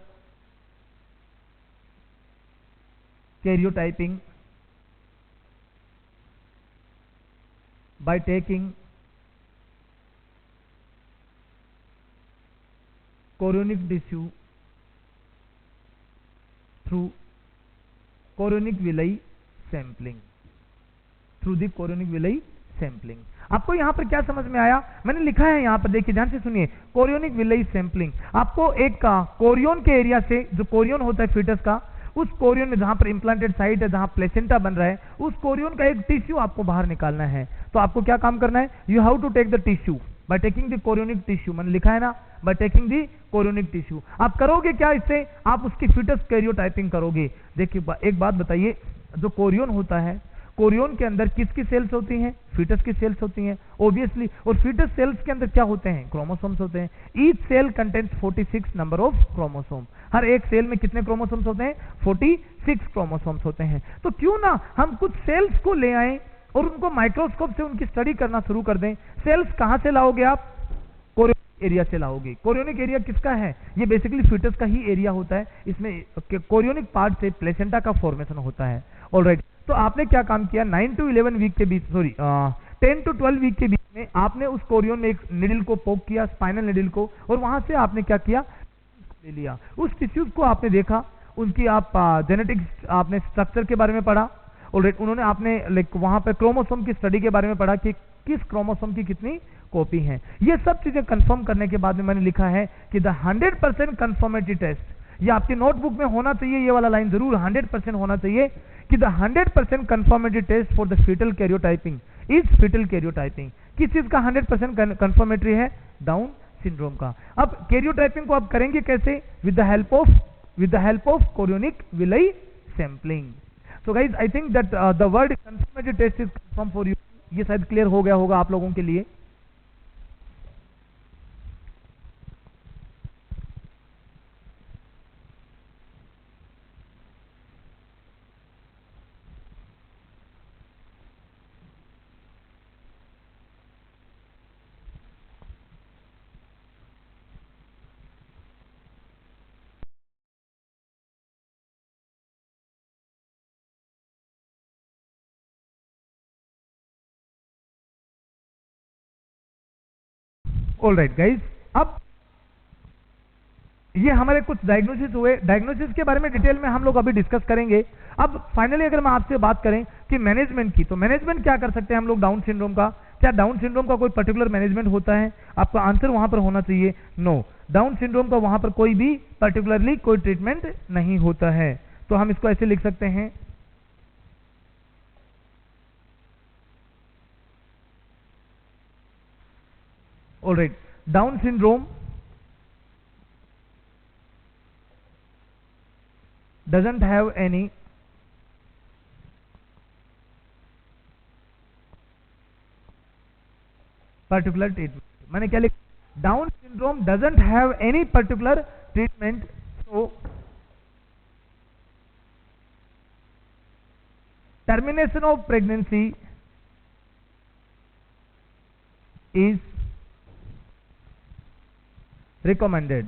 karyotyping by taking chorionic tissue through chorionic villi sampling, through the chorionic villi sampling। आपको यहां पर क्या समझ में आया? मैंने लिखा है यहां पर, देखिए ध्यान से सुनिए, कोरियोनिक विलई सैंपलिंग। आपको एक कोरियन के एरिया से, जो कोरियन होता है फीटस का, उस कोरियन में जहां पर इम्प्लांटेड साइट है, जहां प्लेसेंटा बन रहा है, उस कोरियन का एक टिश्यू आपको बाहर निकालना है। तो आपको क्या काम करना है? You have to take the tissue by taking the chorionic tissue. मैंने लिखा है ना, by taking the chorionic tissue. आप करोगे क्या इससे? आप उसकी फीटस कैरियोटाइपिंग करोगे। देखिए एक बात बताइए, जो कोरियन होता है, कोरियन के अंदर किसकी सेल्स होती हैं? फीटस की सेल्स होती हैं ऑब्वियसली। और फीटस सेल्स के अंदर क्या होते हैं? क्रोमोसोम्स होते हैं। Each cell contains 46 number of chromosome. हर एक सेल में कितने क्रोमोसोम्स होते हैं? 46 क्रोमोसोम्स होते हैं। तो क्यों ना हम कुछ सेल्स को ले आए और उनको माइक्रोस्कोप से उनकी स्टडी करना शुरू कर दें। सेल्स कहां से लाओगे आप? कोरियोनिक एरिया से लाओगे। कोरियोनिक एरिया किसका है? ये बेसिकली फीटस का ही एरिया होता है। इसमें कोरियोनिक पार्ट से प्लेसेंटा का फॉर्मेशन होता है। ऑलराइट, तो आपने क्या काम किया? 9 to 11 वीक के बीच, 10 to 12 वीक के बीच में आपने उस कोरियन में एक निडल को पोक किया, स्पाइनल निडल को, और वहां से आपने क्या किया? ले लिया उस टिश्यूज को, आपने देखा उनकी, आप जेनेटिक्स, आपने स्ट्रक्चर के बारे में पढ़ा। ऑलराइट, उन्होंने आपने वहां पर क्रोमोसोम की स्टडी के बारे में पढ़ा कि किस क्रोमोसोम की कितनी कॉपी है। ये सब चीजें कंफर्म करने के बाद में मैंने लिखा है कि द 100% कंफर्मेटरी टेस्ट, ये आपकी नोटबुक में होना चाहिए, ये वाला लाइन जरूर 100% होना चाहिए कि the 100% confirmatory test for the foetal karyotyping is foetal karyotyping. किस चीज का 100% कंफर्मेटरी है? डाउन सिंड्रोम का। अब कैरियोटाइपिंग को आप करेंगे कैसे? With the help of chorionic villi sampling. So guys, I think that the word confirmatory test is confirm for you. ये शायद क्लियर हो गया होगा आप लोगों के लिए। ऑलराइट गाइज, अब ये हमारे कुछ डायग्नोसिस हुए। डायग्नोसिस के बारे में डिटेल में हम लोग अभी डिस्कस करेंगे। अब फाइनली अगर मैं आपसे बात करें कि मैनेजमेंट की, तो मैनेजमेंट क्या कर सकते हैं हम लोग डाउन सिंड्रोम का? क्या डाउन सिंड्रोम का कोई पर्टिकुलर मैनेजमेंट होता है? आपका आंसर वहां पर होना चाहिए नो। डाउन सिंड्रोम का वहां पर कोई भी पर्टिकुलरली कोई ट्रीटमेंट नहीं होता है। तो हम इसको ऐसे लिख सकते हैं, alright, down syndrome doesn't have any particular treatment। मैंने क्या लिखा? Down syndrome doesn't have any particular treatment, so termination of pregnancy is recommended।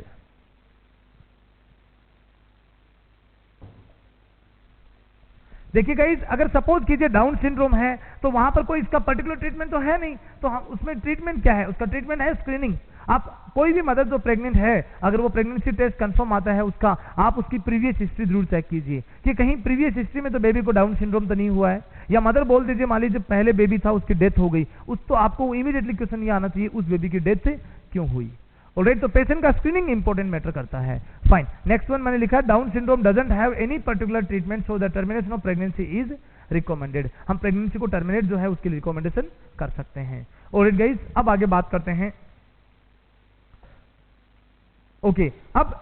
देखिए गाइस, अगर सपोज कीजिए डाउन सिंड्रोम है तो वहां पर कोई इसका पर्टिकुलर ट्रीटमेंट तो है नहीं, तो हम उसमें ट्रीटमेंट क्या है? उसका ट्रीटमेंट है स्क्रीनिंग। आप कोई भी मदर जो प्रेग्नेंट है, अगर वो प्रेगनेंसी टेस्ट कंफर्म आता है उसका, आप उसकी प्रीवियस हिस्ट्री जरूर चेक कीजिए कि कहीं प्रीवियस हिस्ट्री में तो बेबी को डाउन सिंड्रोम तो नहीं हुआ है। या मदर बोल दीजिए, मान लीजिए पहले बेबी था उसकी डेथ हो गई, उस तो आपको इमीडिएटली क्वेश्चन ये आना चाहिए उस बेबी की डेथ क्यों हुई। ऑलराइट, तो पेशेंट का स्क्रीनिंग इंपॉर्टेंट मैटर करता है। फाइन, नेक्स्ट वन मैंने लिखा, Down syndrome doesn't have any particular treatment, so the termination of pregnancy is recommended. हम प्रेगनेंसी को टर्मिनेट जो है उसके लिए रिकमेंडेशन कर सकते हैं। ऑलराइट गाइस, अब आगे बात करते हैं। ओके, अब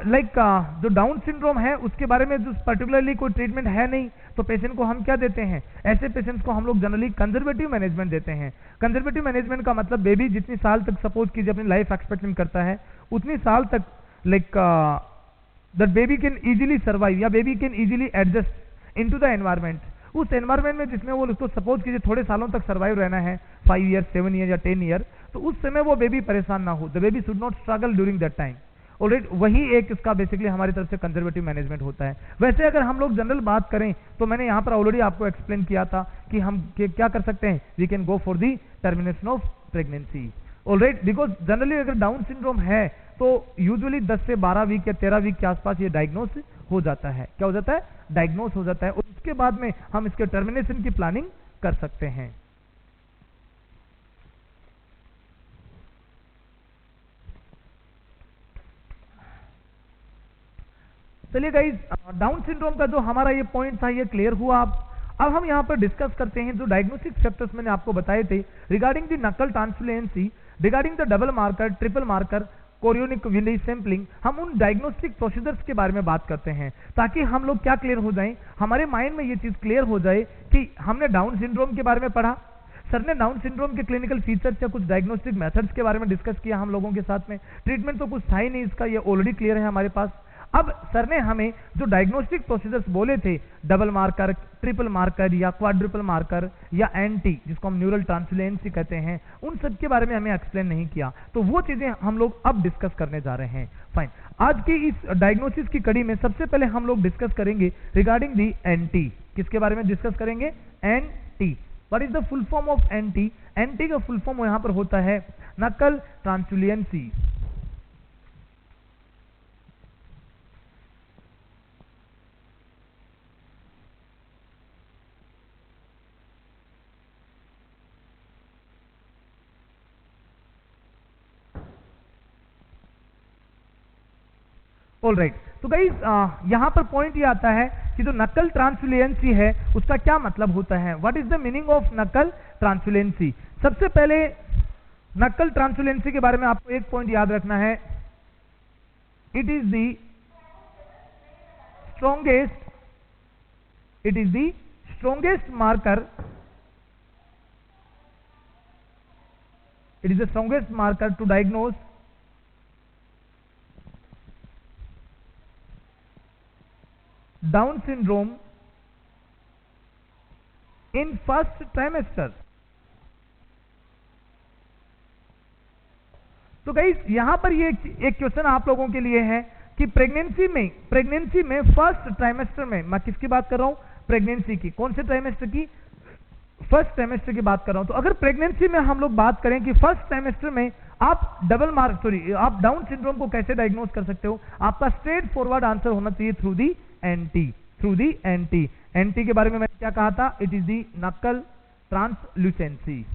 जो डाउन सिंड्रोम है उसके बारे में जो पर्टिकुलरली कोई ट्रीटमेंट है नहीं, तो पेशेंट को हम क्या देते हैं? ऐसे पेशेंट्स को हम लोग जनरली कंजर्वेटिव मैनेजमेंट देते हैं। कंजर्वेटिव मैनेजमेंट का मतलब बेबी जितनी साल तक सपोज कीजिए अपनी लाइफ एक्सपेक्टेंट करता है, उतनी साल तक that baby can easily survive या baby can easily adjust into the environment. उस एनवायरमेंट में जिसमें वो उसको सपोज कीजिए थोड़े सालों तक सर्वाइव रहना है, 5 ईयर, 7 ईयर या 10 ईयर, तो उस समय वो बेबी परेशान ना हो। The baby should not struggle during that time. Alright, वही एक इसका बेसिकली हमारी तरफ से कंजर्वेटिव मैनेजमेंट होता है। वैसे अगर हम लोग जनरल बात करें तो मैंने यहां पर ऑलरेडी आपको एक्सप्लेन किया था कि हम क्या कर सकते हैं, we can go for the termination of pregnancy, alright, because generally अगर डाउन सिंड्रोम है तो यूजुअली 10 से 12 वीक या 13 वीक के आसपास ये डायग्नोस हो जाता है। क्या हो जाता है, डायग्नोस हो जाता है, और उसके बाद में हम इसके टर्मिनेशन की प्लानिंग कर सकते हैं। चलिए गाइस, डाउन सिंड्रोम का जो हमारा ये पॉइंट था ये क्लियर हुआ। अब हम यहां पर डिस्कस करते हैं जो डायग्नोस्टिक फैक्टर्स मैंने आपको बताए थे regarding the nuchal translucency, regarding the double marker, triple marker, chorionic villi sampling. हम उन डायग्नोस्टिक प्रोसीजर्स के बारे में बात करते हैं ताकि हम लोग क्या क्लियर हो जाए, हमारे माइंड में ये चीज क्लियर हो जाए कि हमने डाउन सिंड्रोम के बारे में पढ़ा, सर ने डाउन सिंड्रोम के क्लिनिकल फीचर्स या कुछ डायग्नोस्टिक मेथड्स के बारे में डिस्कस किया हम लोगों के साथ में, ट्रीटमेंट तो कुछ था ही नहीं इसका, ये ऑलरेडी क्लियर है हमारे पास। अब सर ने हमें जो डायग्नोस्टिक प्रोसीजर्स बोले थे, डबल मार्कर, ट्रिपल मार्कर या क्वाड्रुपल मार्कर या एंटी, जिसको हम न्यूरल ट्रांसफ्लुएंसी कहते हैं, उन सब के बारे में हमें एक्सप्लेन नहीं किया, तो वो चीजें हम लोग अब डिस्कस करने जा रहे हैं। फाइन, आज की इस डायग्नोसिस की कड़ी में सबसे पहले हम लोग डिस्कस करेंगे रिगार्डिंग दी एंटी। किसके बारे में डिस्कस करेंगे, anti. What is the full form of anti? Anti का फुल फॉर्म यहां पर होता है नकल ट्रांसफ्लुएंसी। ऑलराइट, तो गाइस यहां पर पॉइंट ये आता है कि जो नकल ट्रांसफ्लुएंसी है उसका क्या मतलब होता है, what is the meaning of नकल ट्रांसफ्लुएंसी। सबसे पहले नकल ट्रांसफ्लुएंसी के बारे में आपको एक पॉइंट याद रखना है, it is the strongest marker, it is the strongest marker to diagnose Down syndrome in first trimester। तो गाइस यहां पर ये एक क्वेश्चन आप लोगों के लिए है कि प्रेगनेंसी में फर्स्ट ट्राइमेस्टर में, मैं किसकी बात कर रहा हूं, प्रेगनेंसी की, कौन से ट्राइमेस्टर की, फर्स्ट ट्राइमेस्टर की बात कर रहा हूं। तो अगर प्रेगनेंसी में हम लोग बात करें कि फर्स्ट ट्राइमेस्टर में आप आप डाउन सिंड्रोम को कैसे डायग्नोज कर सकते हो, आपका स्ट्रेट फॉरवर्ड आंसर होना चाहिए थ्रू दी एंटी। एंटी के बारे में मैंने क्या कहा था, इट इज दी नकल ट्रांसल्यूसेंसी।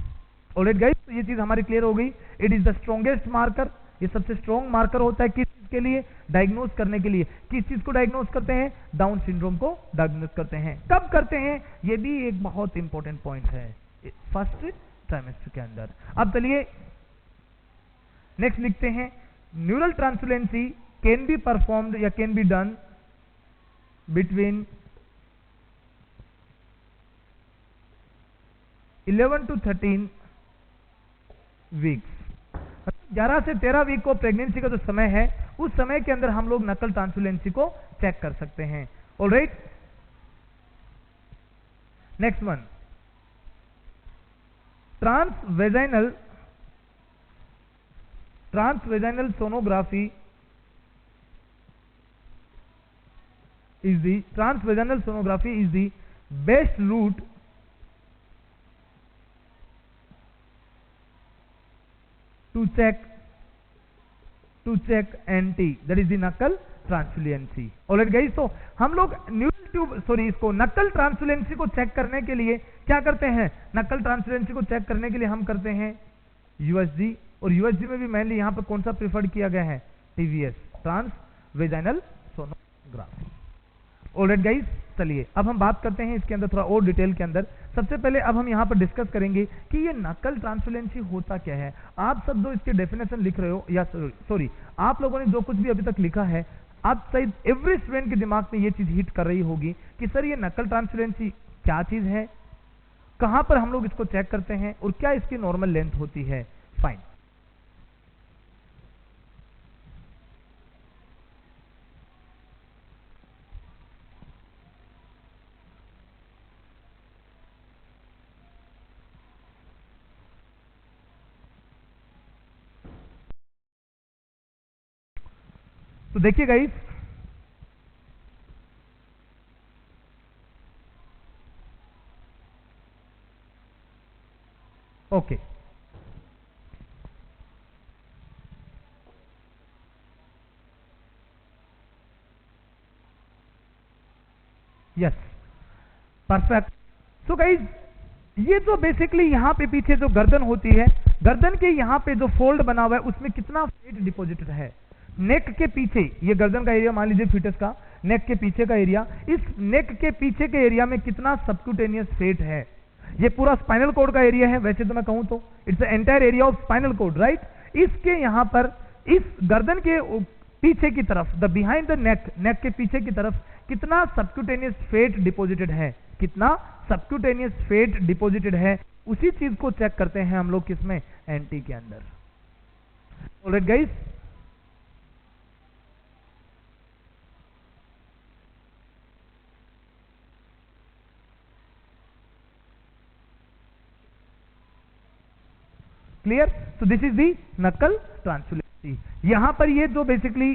ऑलराइट गाइस, तो ये चीज हमारी क्लियर हो गई। It is the strongest marker, ये सबसे स्ट्रॉन्ग मार्कर होता है किस चीज के लिए, डायग्नोज करने के लिए। किस चीज को डायग्नोज करते हैं, डाउन सिंड्रोम को डायग्नोज करते हैं। कब करते हैं, ये भी एक बहुत इंपॉर्टेंट पॉइंट है, फर्स्ट ट्राइमेस्टर के अंदर। अब चलिए नेक्स्ट लिखते हैं, न्यूरल ट्रांसफ्लुएंसी कैन बी परफॉर्म्ड या can be done between 11 to 13 weeks. 11 से 13 वीक को प्रेगनेंसी का जो समय है, उस समय के अंदर हम लोग नकल ट्रांसफ्लुएंसी को चेक कर सकते हैं। Alright, next one, transvaginal sonography is the best route to check NT, that is the नकल ट्रांसफ्लुएंसी। ऑलराइट गाइस, तो हम लोग इसको नकल ट्रांसफ्लुएंसी को चेक करने के लिए क्या करते हैं, नकल ट्रांसफ्लुएंसी को चेक करने के लिए हम करते हैं यूएसजी, और यूएसजी में भी मेनली यहां पर कौन सा प्रिफर्ड किया गया है, TVS, transvaginal sonography. Alright guys, चलिए अब हम बात करते हैं इसके अंदर थोड़ा और डिटेल के अंदर। सबसे पहले अब हम यहां पर डिस्कस करेंगे कि ये नकल ट्रांसफ्लुएंसी होता क्या है। आप सब जो इसकी डेफिनेशन लिख रहे हो, या सॉरी आप लोगों ने जो कुछ भी अभी तक लिखा है, आप शायद एवरी स्टूडेंट के दिमाग में ये चीज हिट कर रही होगी कि सर ये नकल ट्रांसफ्लुएंसी क्या चीज है, कहां पर हम लोग इसको चेक करते हैं और क्या इसकी नॉर्मल लेंथ होती है। फाइन, तो देखिए guys, okay, yes, perfect. So guys, ये जो बेसिकली यहां पे पीछे जो गर्दन होती है, गर्दन के यहां पे जो फोल्ड बना हुआ है उसमें कितना फेट डिपॉजिटेड है। नेक के पीछे, ये गर्दन का एरिया मान लीजिए फीटस का, नेक के पीछे का एरिया, इस नेक के पीछे के एरिया में कितना सबक्यूटेनियस फेट है। ये पूरा स्पाइनल कोड का एरिया है, वैसे तो मैं कहूं तो its entire area of spinal cord, right. इसके यहां पर इस गर्दन के पीछे की तरफ, द बिहाइंड द नेक, नेक के पीछे की तरफ कितना सबक्यूटेनियस फेट डिपॉजिटेड है, कितना सबक्यूटेनियस फेट डिपॉजिटेड है, उसी चीज को चेक करते हैं हम लोग किसमें, एंटी के अंदर। Alright guys, clear. So this is the नकल ट्रांसलुसेंसी। यहां पर ये जो बेसिकली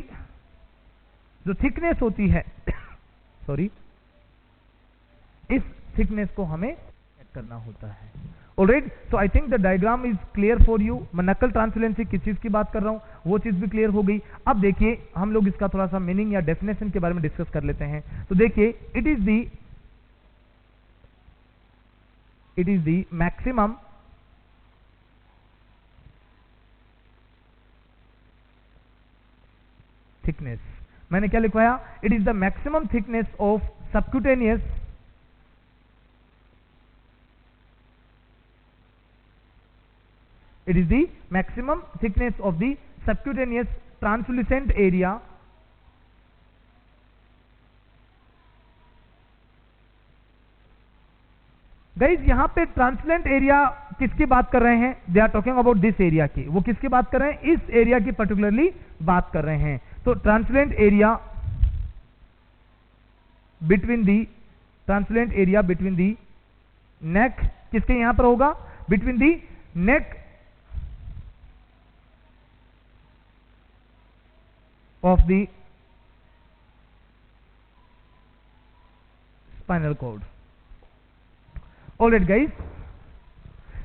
जो थिकनेस होती है सॉरी, इस थिकनेस को हमें चेक करना होता है। Alright, so I think the diagram is clear for you. मैं नकल ट्रांसलुसेंसी किस चीज की बात कर रहा हूं वो चीज भी क्लियर हो गई। अब देखिए हम लोग इसका थोड़ा सा मीनिंग या डेफिनेशन के बारे में डिस्कस कर लेते हैं। तो देखिए, it is the maximum thickness. मैंने क्या लिखवाया, it is the maximum thickness of subcutaneous it is the maximum thickness of the subcutaneous translucent area guys. यहां पे ट्रांसलेंट एरिया किसकी बात कर रहे हैं, they are talking about this area की। वो किसकी बात कर रहे हैं, इस एरिया की पर्टिकुलरली बात कर रहे हैं। तो ट्रांसलेंट एरिया बिटवीन दी नेक, किसके यहां पर होगा, between the neck of the spinal cord. Alright guys,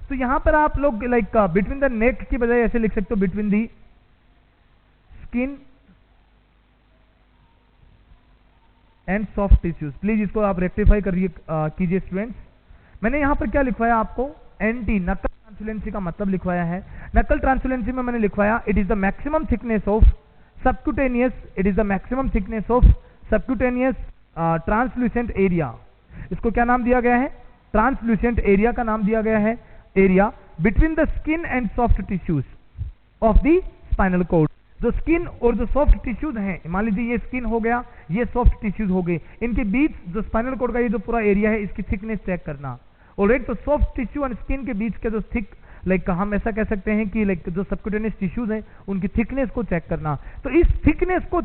तो यहां पर आप लोग लाइक बिटवीन द नेक की बजाय ऐसे लिख सकते हो between the skin and soft tissues. Please इसको आप रेक्टिफाई करिए कीजिए स्टूडेंट्स। मैंने यहां पर क्या लिखवाया आपको, एंटी नकल ट्रांसलुसेंसी का मतलब लिखवाया है। नकल ट्रांसलुसेंसी में मैंने लिखवाया it is the maximum thickness of subcutaneous, it is the maximum thickness of subcutaneous translucent area। इसको क्या नाम दिया गया है, ट्रांसल्यूसेंट एरिया का नाम दिया गया है, area between the skin and soft tissues of the spinal cord. जो स्किन और जो सॉफ्ट टिश्यूज हैं, मान लीजिए ये स्किन हो गया, ये सॉफ्ट टिश्यूज हो गए, इनके बीच जो स्पाइनल कॉर्ड का ये जो पूरा एरिया है इसकी थिकनेस चेक करना। ऑलराइट, तो सॉफ्ट टिश्यू और स्किन के बीच का जो थिक, लाइक हम ऐसा कह सकते हैं कि लाइक जो सबक्यूटेनियस टिश्यूज हैं उनकी थिकनेस को चेक करना। तो इस थिकनेस को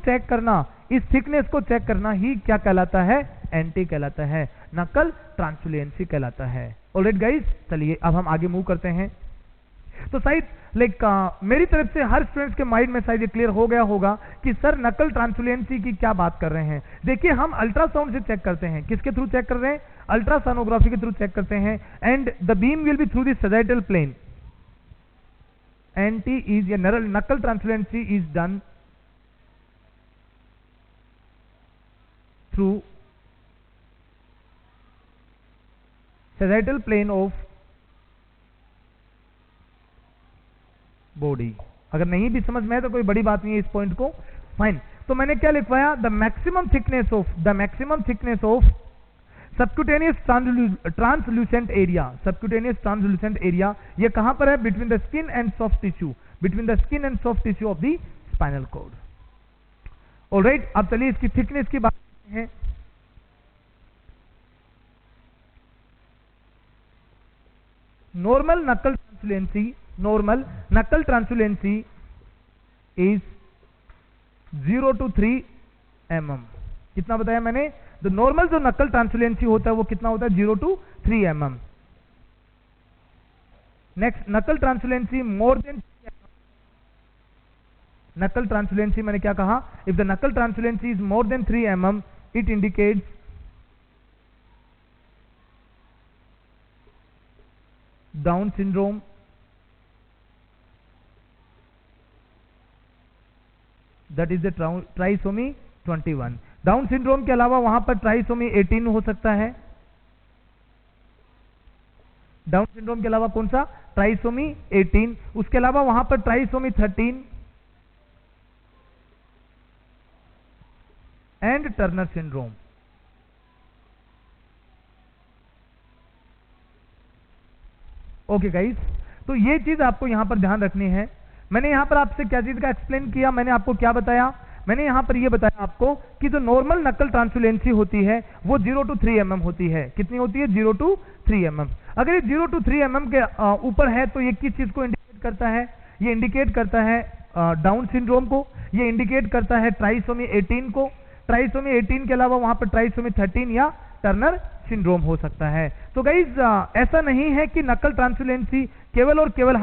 चेक करना ही क्या कहलाता है, एंटी कहलाता है, नकल ट्रांसलुसेंसी कहलाता है। ऑलराइट गाइस, चलिए अब हम आगे मूव करते हैं। तो शायद लाइक मेरी तरफ से हर स्टूडेंट्स के माइंड में शायद ये क्लियर हो गया होगा कि सर नकल ट्रांसलुसेंसी की क्या बात कर रहे हैं। देखिए, हम अल्ट्रासाउंड से चेक करते हैं, किसके थ्रू चेक कर रहे हैं, अल्ट्रासोनोग्राफी के थ्रू चेक करते हैं, and the beam will be through the sagittal plane. NT is या nuchal translucency is done through sagittal plane of body. अगर नहीं भी समझ में है तो कोई बड़ी बात नहीं है इस पॉइंट को, फाइन। तो मैंने क्या लिखवाया, the maximum thickness of subcutaneous translucent area. Subcutaneous translucent area ये कहां पर है, between the skin and soft tissue, between the skin and soft tissue of the spinal cord. Alright, अब चलिए इसकी थिकनेस की बात करते हैं। नॉर्मल नकल ट्रांसलुसेंसी इज 0 to 3 mm। कितना बताया मैंने, तो नॉर्मल जो नकल ट्रांसलुसेंसी होता है वो कितना होता है, 0 to 3 mm। नेक्स्ट, नकल ट्रांसलुसेंसी मोर देन नकल ट्रांसुलेंसी मैंने क्या कहा, if the nuchal translucency is more than 3 mm it indicates Down syndrome, that is the trisomy 21। Down syndrome के अलावा वहां पर ट्राइसोमी 18 हो सकता है। डाउन सिंड्रोम के अलावा कौन सा, ट्राइसोमी 18। उसके अलावा वहां पर trisomy 13 and Turner syndrome. Okay guys, तो ये चीज आपको यहां पर ध्यान रखनी है। मैंने यहां पर आपसे क्या चीज का एक्सप्लेन किया, मैंने आपको क्या बताया, मैंने यहां पर ये बताया आपको कि जो नॉर्मल नकल ट्रांसुलेंसी होती है वो 0 to 3 mm होती है। कितनी होती है, 0 to 3 mm। अगर ये 0 to 3 mm के ऊपर है तो ये किस चीज को इंडिकेट करता है, ये इंडिकेट करता है डाउन सिंड्रोम को, ये इंडिकेट करता है ट्राइसोमी 18 को। ट्राइसोमी 18 के अलावा वहां पर ट्राइसोमी 13 या टर्नर सिंड्रोम हो सकता है। तो गाइज ऐसा नहीं है कि नकल ट्रांसुलेंसी केवल और केवल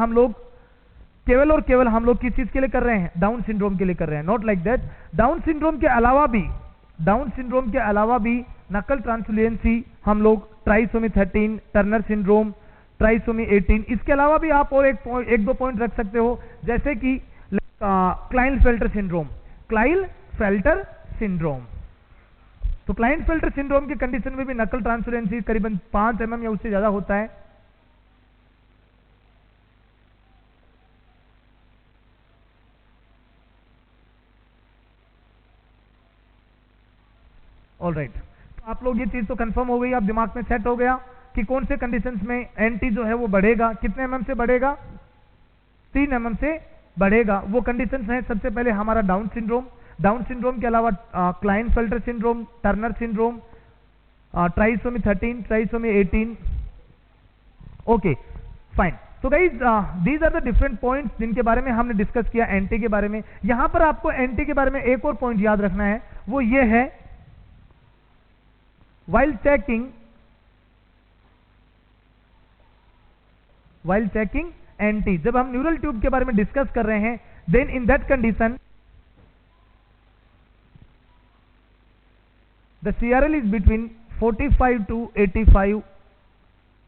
हम लोग किस चीज के लिए कर रहे हैं, डाउन सिंड्रोम के लिए कर रहे हैं, not like that. Down syndrome के अलावा भी नकल ट्रांसुलेंसी हम लोग ट्राइसोमी 13, टर्नर सिंड्रोम, ट्राइसोमी 18, इसके अलावा भी आप और एक दो पॉइंट रख सकते हो, जैसे कि क्लाइनफेल्टर सिंड्रोम। तो क्लाइनफेल्टर सिंड्रोम की कंडीशन में भी नकल ट्रांसुलेंसी करीबन 5 mm या उससे ज्यादा होता है। ऑल राइट, तो आप लोग ये चीज तो कंफर्म हो गई, आप दिमाग में सेट हो गया कि कौन से कंडीशंस में एंटी जो है वो बढ़ेगा, कितने mm से बढ़ेगा, 3 mm से बढ़ेगा। वो कंडीशंस हैं, सबसे पहले हमारा डाउन सिंड्रोम के अलावा Klinefelter syndrome, Turner syndrome, trisomy 13, trisomy 18। Okay fine, तो guys these are the different points जिनके बारे में हमने डिस्कस किया एंटी के बारे में। यहां पर आपको एंटी के बारे में एक और पॉइंट याद रखना है, वो ये है while checking एंटी, जब हम न्यूरल ट्यूब के बारे में डिस्कस कर रहे हैं, then in that condition the CRL is between 45 to 85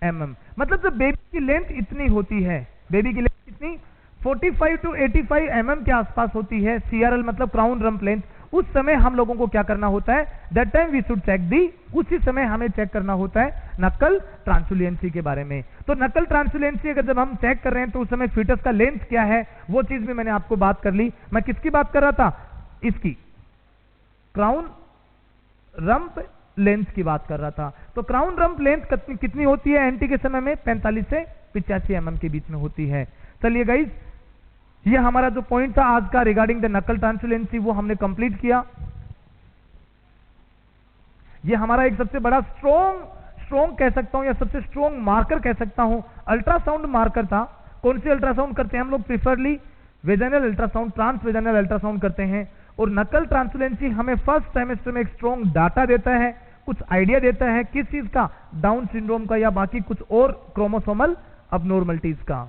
mm। मतलब जब बेबी की लेंथ इतनी होती है, बेबी की लेंथ कितनी, 45 to 85 mm के आसपास होती है, CRL मतलब क्राउन रम्प लेंथ। उस समय हम लोगों को क्या करना होता है, that time we should check the, उसी समय हमें चेक करना होता है नकल ट्रांसुलेंसी के बारे में। तो नकल ट्रांसुलेंसी अगर जब हम चेक कर रहे हैं तो उस समय फीटस का लेंथ क्या है, वो चीज भी मैंने आपको बात कर ली। मैं किसकी बात कर रहा था, इसकी क्राउन रम्प लेंथ की बात कर रहा था। तो क्राउन रम्प लेंथ कितनी होती है एंटी के समय में, 45 से 85 mm के बीच में होती है। चलिए गाइज, ये हमारा जो पॉइंट था आज का रिगार्डिंग द नकल ट्रांसुलेंसी वो हमने कंप्लीट किया। ये हमारा एक सबसे बड़ा स्ट्रॉन्ग कह सकता हूं या सबसे स्ट्रॉन्ग मार्कर कह सकता हूं, अल्ट्रासाउंड मार्कर था। कौन सी अल्ट्रासाउंड करते हैं हम लोग, preferably vaginal ultrasound, transvaginal ultrasound करते हैं। और नकल ट्रांसुलेंसी हमें फर्स्ट सेमेस्टर में एक स्ट्रॉन्ग डाटा देता है, कुछ आइडिया देता है किस चीज का, डाउन सिंड्रोम का या बाकी कुछ और क्रोमोसोमल अबनॉर्मलिटीज का।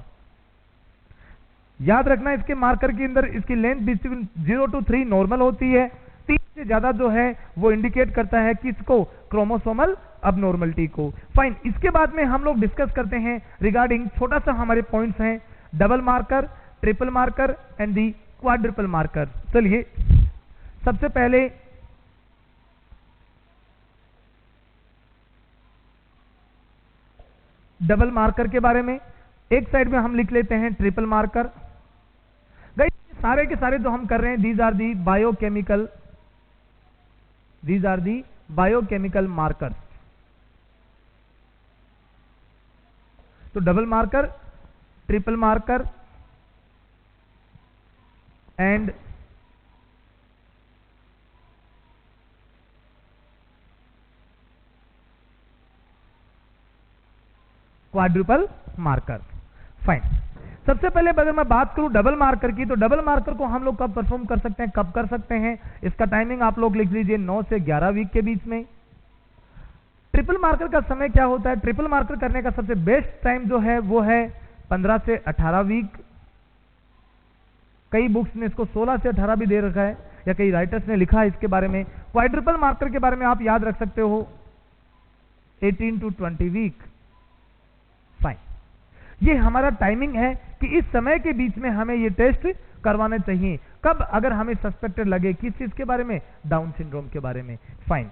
याद रखना इसके मार्कर के अंदर इसकी लेंथ बिटवीन 0 to 3 नॉर्मल होती है, 3 से ज्यादा जो है वो इंडिकेट करता है किसको, क्रोमोसोमल अबनॉर्मलिटी को। फाइन, इसके बाद में हम लोग डिस्कस करते हैं रिगार्डिंग, छोटा सा हमारे पॉइंट्स हैं, double marker, triple marker and the quadruple marker. चलिए सबसे पहले डबल मार्कर के बारे में, एक साइड में हम लिख लेते हैं ट्रिपल मार्कर। सारे के सारे जो हम कर रहे हैं, these are the biochemical marker. तो double marker, triple marker and quadruple marker. Fine, सबसे पहले अगर मैं बात करूं डबल मार्कर की, तो डबल मार्कर को हम लोग कब परफॉर्म कर सकते हैं, कब कर सकते हैं, इसका टाइमिंग आप लोग लिख लीजिए 9 से 11 वीक के बीच में। ट्रिपल मार्कर का समय क्या होता है, ट्रिपल मार्कर करने का सबसे बेस्ट टाइम जो है वो है 15 से 18 वीक कई बुक्स ने इसको 16 से 18 भी दे रखा है, या कई राइटर्स ने लिखा है इसके बारे में। क्वाड्रुपल मार्कर के बारे में आप याद रख सकते हो 18 to 20 वीक। फाइन, ये हमारा टाइमिंग है कि इस समय के बीच में हमें ये टेस्ट करवाने चाहिए। कब? अगर हमें सस्पेक्टेड लगे किस चीज के बारे में? डाउन सिंड्रोम के बारे में। फाइन,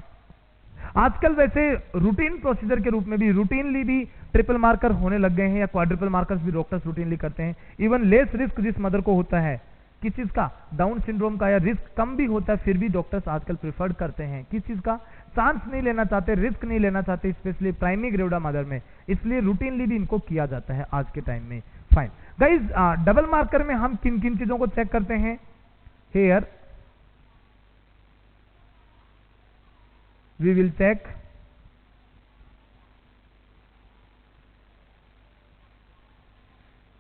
आजकल वैसे रूटीन प्रोसीजर के रूप में भी रूटीनली भी ट्रिपल मार्कर होने लग गए हैं, या क्वाड्रुपल मार्कर्स भी डॉक्टर्स रूटीनली करते हैं। इवन लेस रिस्क जिस मदर को होता है किस चीज का? डाउन सिंड्रोम का, या रिस्क कम भी होता है, फिर भी डॉक्टर्स आजकल प्रिफर्ड करते हैं किस चीज का? चांस नहीं लेना चाहते, रिस्क नहीं लेना चाहते, स्पेशली प्राइमरी ग्रेविडा मदर में, इसलिए रूटीनली भी इनको किया जाता है आज के टाइम में। फाइन गाइज, डबल मार्कर में हम किन किन चीजों को चेक करते हैं? Here we will check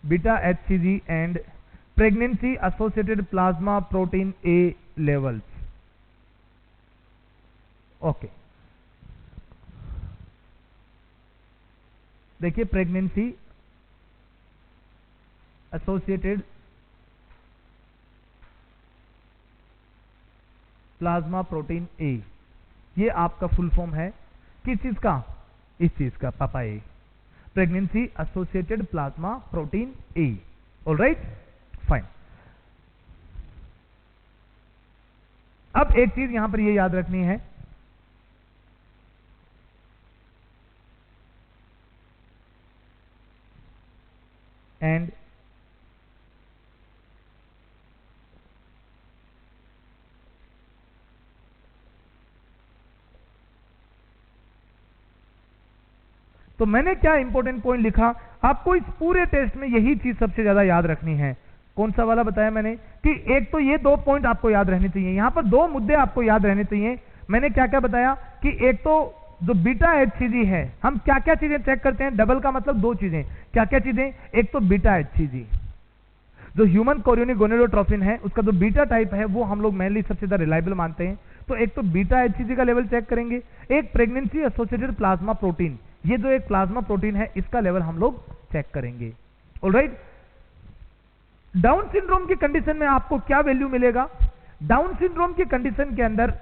beta HCG and pregnancy associated plasma protein A levels. Okay, देखिए pregnancy associated plasma protein A, ये आपका फुल फॉर्म है किस चीज का? इस चीज का, PAPP A, pregnancy associated plasma protein A. Alright, fine. अब एक चीज यहां पर ये याद रखनी है, एंड तो मैंने क्या इंपॉर्टेंट पॉइंट लिखा? आपको इस पूरे टेस्ट में यही चीज सबसे ज्यादा याद रखनी है। कौन सा वाला बताया मैंने? कि एक तो ये 2 पॉइंट आपको याद रहने चाहिए, यहां पर 2 मुद्दे आपको याद रहने चाहिए। मैंने क्या क्या बताया कि एक तो जो बीटा एचसीजी है, हम क्या क्या चीजें चेक करते हैं? डबल का मतलब 2 चीजें, क्या क्या चीजें? एक तो बीटा एचसीजी, जो ह्यूमन कोरियोनिक गोनेडोट्रोफिन है, उसका जो बीटा टाइप है वो हम लोग मेनली सबसे ज्यादा रिलायबल मानते हैं। तो एक तो बीटा एचसीजी का लेवल चेक करेंगे, एक प्रेगनेंसी एसोसिएटेड प्लाज्मा प्रोटीन, ये जो एक प्लाज्मा प्रोटीन है इसका लेवल हम लोग चेक करेंगे। ऑलराइट, डाउन सिंड्रोम की कंडीशन में आपको क्या वैल्यू मिलेगा? डाउन सिंड्रोम की कंडीशन के अंदर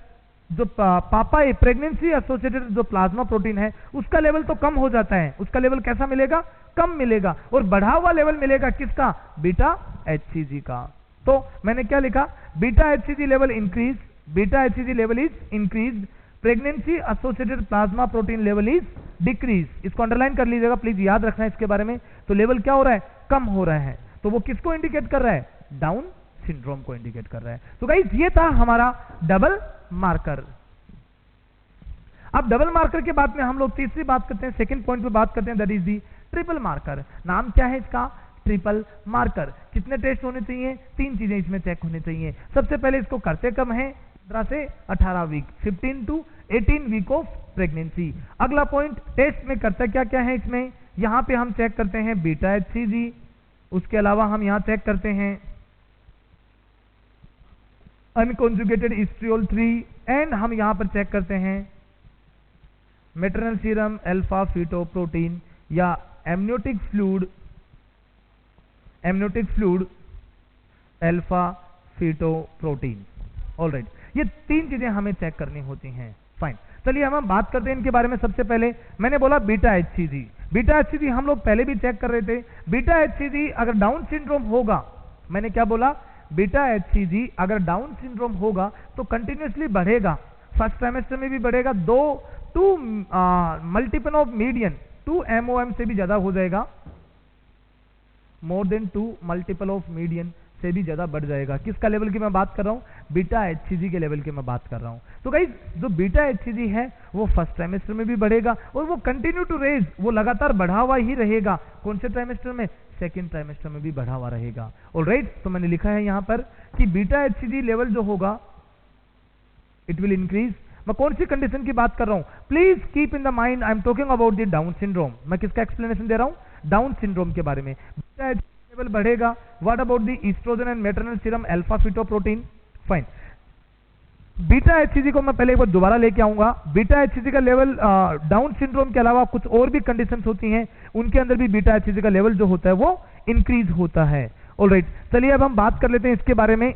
जो पापा ए प्रेगनेंसी एसोसिएटेड जो प्लाज्मा प्रोटीन है उसका लेवल तो कम हो जाता है, उसका लेवल कैसा मिलेगा? कम मिलेगा, और बढ़ा हुआ लेवल मिलेगा किसका? बीटा एचसीजी का। तो मैंने क्या लिखा? Beta HCG level increase, beta HCG level is increase, pregnancy associated plasma protein level is decrease. इसको अंडरलाइन कर लीजिएगा, प्लीज याद रखना है इसके बारे में। तो लेवल क्या हो रहा है? कम हो रहा है। तो वो किसको इंडिकेट कर रहा है? डाउन सिंड्रोम को इंडिकेट कर रहा है। तो गाइस ये था हमारा डबल मार्कर। अब डबल मार्कर के बाद में हम लोग तीसरी बात करते हैं, सेकंड पॉइंट पे बात करते हैं, that is the triple marker. नाम क्या है इसका? Triple marker. कितने टेस्ट होने चाहिए? 3 चीजें इसमें चेक होने चाहिए। सबसे पहले इसको करते कम है 15 से 18 week, 15 to 18 week of pregnancy. अगला पॉइंट, टेस्ट में करता क्या क्या है इसमें? यहां पे हम चेक करते हैं बीटा एचसीजी, उसके अलावा हम यहां चेक करते हैं अनकॉन्जुगेटेड इस्ट्रियोल 3, एंड हम यहां पर चेक करते हैं मैटरनल सीरम अल्फा फीटोप्रोटीन या amniotic fluid alpha fetoprotein. Alright, ये 3 चीजें हमें चेक करनी होती हैं। फाइन, चलिए हम बात करते हैं इनके बारे में। सबसे पहले मैंने बोला बीटा एचसीजी। बीटा एचसीजी हम लोग पहले भी चेक कर रहे थे। बीटा एचसीजी अगर डाउन सिंड्रोम होगा, मैंने क्या बोला? बीटा एचसीजी अगर डाउन सिंड्रोम होगा तो कंटिन्यूअसली बढ़ेगा, फर्स्ट ट्राइमेस्टर में भी बढ़ेगा, 2 मल्टीपल ऑफ मीडियन 2 MOM से भी ज्यादा हो जाएगा, more than 2 multiple of median से भी ज्यादा बढ़ जाएगा। किसका लेवल की मैं बात कर रहा हूं? बीटा एचसीजी के लेवल की मैं बात कर रहा हूं। तो गाइस जो बीटा एचसीजी है वो फर्स्ट ट्राइमेस्टर में भी बढ़ेगा और वो कंटिन्यू टू रेज, वो लगातार बढ़ा हुआ ही रहेगा। कौन से ट्राइमेस्टर में? सेकेंड ट्राइमेस्टर में भी बढ़ा हुआ रहेगा। ऑलराइट, तो मैंने लिखा है यहां पर कि बीटा एचसीजी लेवल जो होगा इट विल इंक्रीज। मैं कौन सी कंडीशन की बात कर रहा हूं? Please keep in the mind, I am talking about the down syndrome. मैं किसका एक्सप्लेनेशन दे रहा हूं? डाउन सिंड्रोम के बारे में। बीटा एचसीजी लेवल बढ़ेगा। What about the oestrogen and maternal serum alpha fetoprotein? Fine, beta HCG को मैं पहले एक बार दोबारा लेके आऊंगा। बीटा एचसीजी का लेवल डाउन सिंड्रोम के अलावा कुछ और भी कंडीशंस होती हैं, उनके अंदर भी बीटा एचसीजी का लेवल जो होता है वो इंक्रीज होता है। ऑलराइट, चलिए अब हम बात कर लेते हैं इसके बारे में।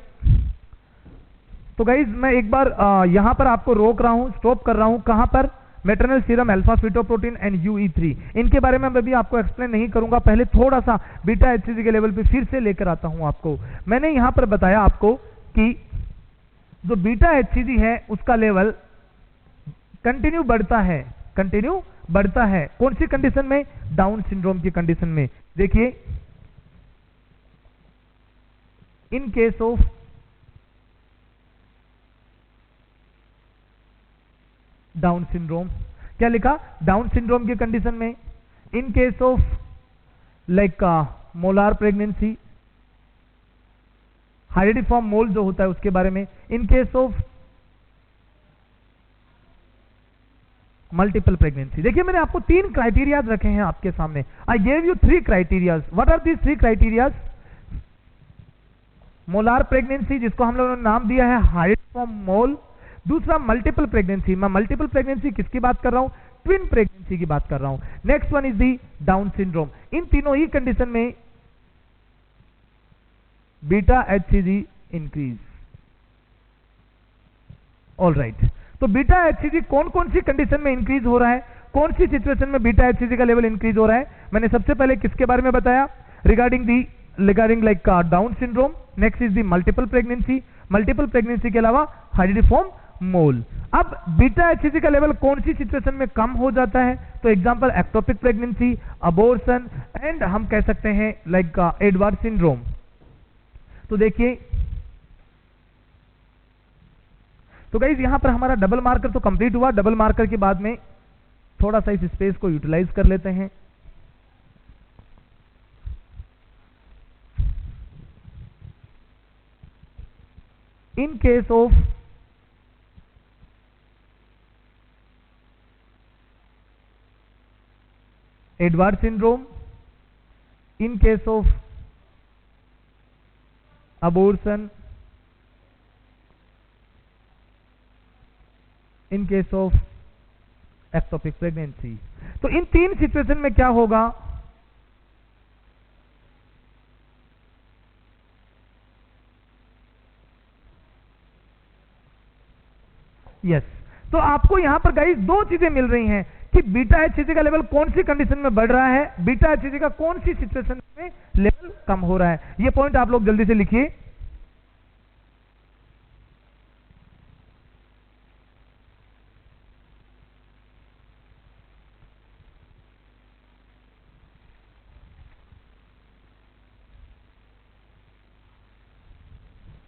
तो गाइज मैं एक बार यहां पर आपको रोक रहा हूं, स्टॉप कर रहा हूं। कहां पर? Maternal serum, alpha fetoprotein and UE3। इनके बारे में मैं भी आपको एक्सप्लेन नहीं करूंगा, पहले थोड़ा सा बीटा HCG के लेवल पे फिर से लेकर आता हूं आपको। मैंने यहां पर बताया आपको कि जो बीटा HCG है उसका लेवल कंटिन्यू बढ़ता है, कंटिन्यू बढ़ता है। कौन सी कंडीशन में? डाउन सिंड्रोम की कंडीशन में। देखिए, in case of Down syndrome, क्या लिखा? डाउन सिंड्रोम की कंडीशन में, in case of like molar pregnancy, hydatidiform mole जो होता है उसके बारे में, in case of multiple pregnancy. देखिए मैंने आपको 3 क्राइटेरियाज रखे हैं आपके सामने। I gave you 3 criterias. What are these 3 criterias? Molar pregnancy, जिसको हम लोगों ने नाम दिया है हाइड्रोफॉर्म मोल। दूसरा मल्टीपल प्रेगनेंसी, मैं मल्टीपल प्रेगनेंसी किसकी बात कर रहा हूं? ट्विन प्रेगनेंसी की बात कर रहा हूं। Next one is the Down syndrome. इन तीनों ही कंडीशन में बीटा HCG इंक्रीज। ऑलराइट, तो बीटा HCG कौन कौन सी कंडीशन में इंक्रीज हो रहा है? कौन सी सिचुएशन में बीटा HCG का लेवल इंक्रीज हो रहा है? मैंने सबसे पहले किसके बारे में बताया? Regarding like down syndrome. Next is the multiple pregnancy, multiple pregnancy के अलावा हाइड्रोफॉर्म मोल। अब बीटा HCG का लेवल कौन सी सिचुएशन में कम हो जाता है? तो example ectopic pregnancy, abortion and हम कह सकते हैं लाइक एडवर्ड सिंड्रोम। तो देखिए, तो गाइज यहां पर हमारा डबल मार्कर तो कंप्लीट हुआ। डबल मार्कर के बाद में थोड़ा सा इस स्पेस को यूटिलाइज कर लेते हैं। इन case of Edward syndrome, in case of abortion, in case of ectopic pregnancy. तो इन 3 सिचुएशन में क्या होगा? यस, तो आपको यहां पर गाइस 2 चीजें मिल रही हैं कि बीटा HCG का लेवल कौन सी कंडीशन में बढ़ रहा है, बीटा HCG का कौन सी सिचुएशन में लेवल कम हो रहा है। ये पॉइंट आप लोग जल्दी से लिखिए।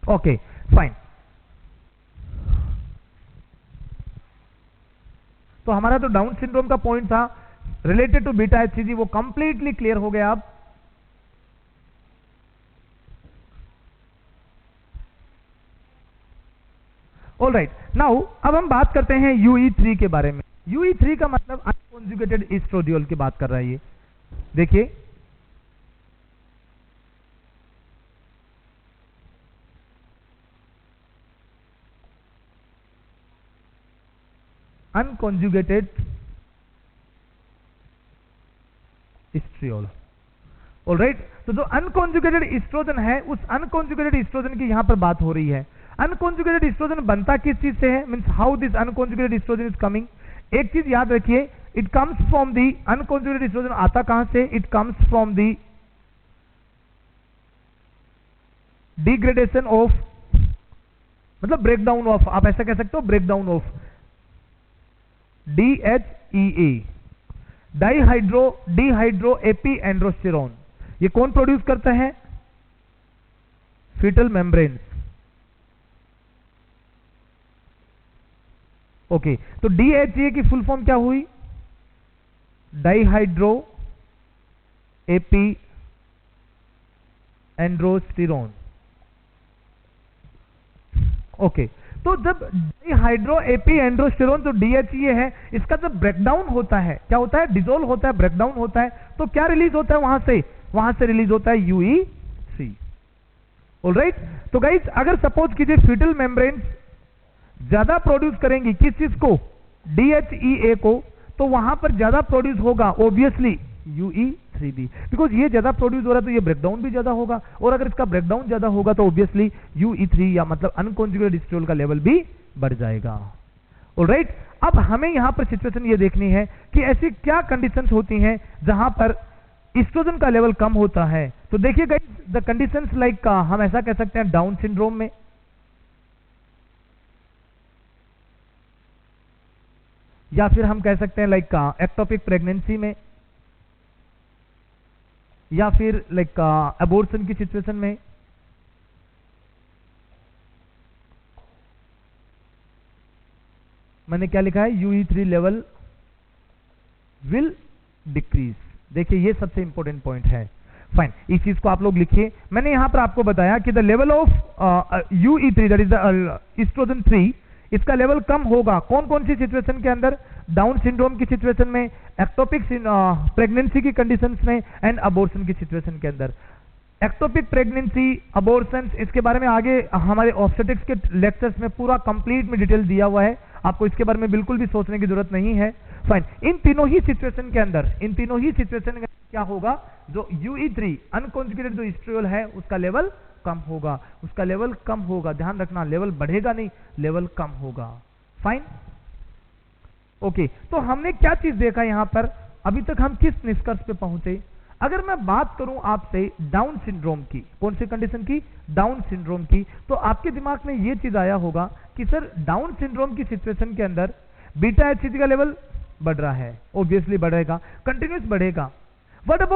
ओके फाइन, तो हमारा तो डाउन सिंड्रोम का पॉइंट था रिलेटेड टू बीटा HCG, वो कंप्लीटली क्लियर हो गया। अब ऑलराइट, नाउ अब हम बात करते हैं UE3 के बारे में। UE3 का मतलब अनकॉन्जुगेटेड एस्ट्रोडियोल की बात कर रहा है ये। देखिए, अनकॉन्जुगेटेड एस्ट्रियोल। ऑलराइट, तो जो अनकॉन्जुगेटेड एस्ट्रोजन है, उस अनकॉन्जुगेटेड एस्ट्रोजन की यहां पर बात हो रही है। अनकॉन्जुगेटेड एस्ट्रोजन बनता किस चीज से है? Means how this unconjugated oestrogen is coming. एक चीज याद रखिए, it comes from the unconjugated oestrogen आता कहां से? It comes from the degradation of, मतलब ब्रेकडाउन ऑफ, आप ऐसा कह सकते हो breakdown of DHEA, dehydroepiandrosterone. ये कौन प्रोड्यूस करता है? Foetal membrane. ओके, तो DHEA की फुल फॉर्म क्या हुई? Dehydroepiandrosterone. ओके, तो जब डाइहाइड्रो एपी एंड्रोस्टेरोन जो DHEA है, इसका जब ब्रेकडाउन होता है, क्या होता है? डिसोल्व होता है, ब्रेकडाउन होता है, तो क्या रिलीज होता है वहां से रिलीज होता है UE3। ऑलराइट, तो गाइस अगर सपोज कीजिए फीटल मेम्ब्रेन ज्यादा प्रोड्यूस करेंगी किस चीज को? DHEA को, तो वहां पर ज्यादा प्रोड्यूस होगा ऑब्वियसली UE3। 3b, बिकॉज ये ज्यादा प्रोड्यूस हो रहा है तो ये ब्रेकडाउन भी ज्यादा होगा, और अगर इसका ब्रेकडाउन ज्यादा होगा तो ऑब्वियसली UE3 या मतलब अनकॉन्जुगेटेड एस्ट्रोल का लेवल भी बढ़ जाएगा। ऑलराइट, अब हमें यहां पर सिचुएशन ये देखनी है कि ऐसी क्या कंडीशंस होती हैं जहां पर एस्ट्रोजन का लेवल कम होता है। तो देखिए गाइस, द कंडीशंस लाइक हम ऐसा कह सकते हैं डाउन सिंड्रोम में, या फिर हम कह सकते हैं लाइक एक्टोपिक प्रेगनेंसी में, या फिर लाइक अबॉर्शन की सिचुएशन में, मैंने क्या लिखा है, UE3 लेवल विल डिक्रीज। देखिए ये सबसे इंपॉर्टेंट पॉइंट है। फाइन, इस चीज को आप लोग लिखिए। मैंने यहां पर आपको बताया कि the level of UE3 that is the oestrogen 3, इसका लेवल कम होगा कौन कौन सी सिचुएशन के अंदर, डाउन सिंड्रोम की सिचुएशन में, एक्टोपिक प्रेगनेंसी की कंडीशंस में, एंड अबॉर्शन की सिचुएशन के अंदर। एक्टोपिक प्रेगनेंसी, अबॉर्शन, इसके बारे में आगे हमारे ऑब्स्टेट्रिक्स के लेक्चर्स में पूरा कंप्लीट में डिटेल दिया हुआ है, आपको इसके बारे में बिल्कुल भी सोचने की जरूरत नहीं है। फाइन, इन तीनों ही सिचुएशन के अंदर क्या होगा, जो UE3 अनकॉन्जुगेटेड जो एस्ट्रोल है उसका लेवल कम होगा, उसका लेवल कम होगा, ध्यान रखना, लेवल बढ़ेगा नहीं, लेवल कम होगा। फाइन, ओके, तो हमने क्या चीज देखा यहां पर, अभी तक हम किस निष्कर्ष पे पहुंचे। अगर मैं बात करूं आपसे डाउन सिंड्रोम की, कौन सी कंडीशन की, डाउन सिंड्रोम की, तो आपके दिमाग में यह चीज आया होगा कि सर डाउन सिंड्रोम की सिचुएशन के अंदर बीटा HCG का लेवल बढ़ रहा है, ऑब्वियसली बढ़ेगा, कंटिन्यूस बढ़ेगा। What about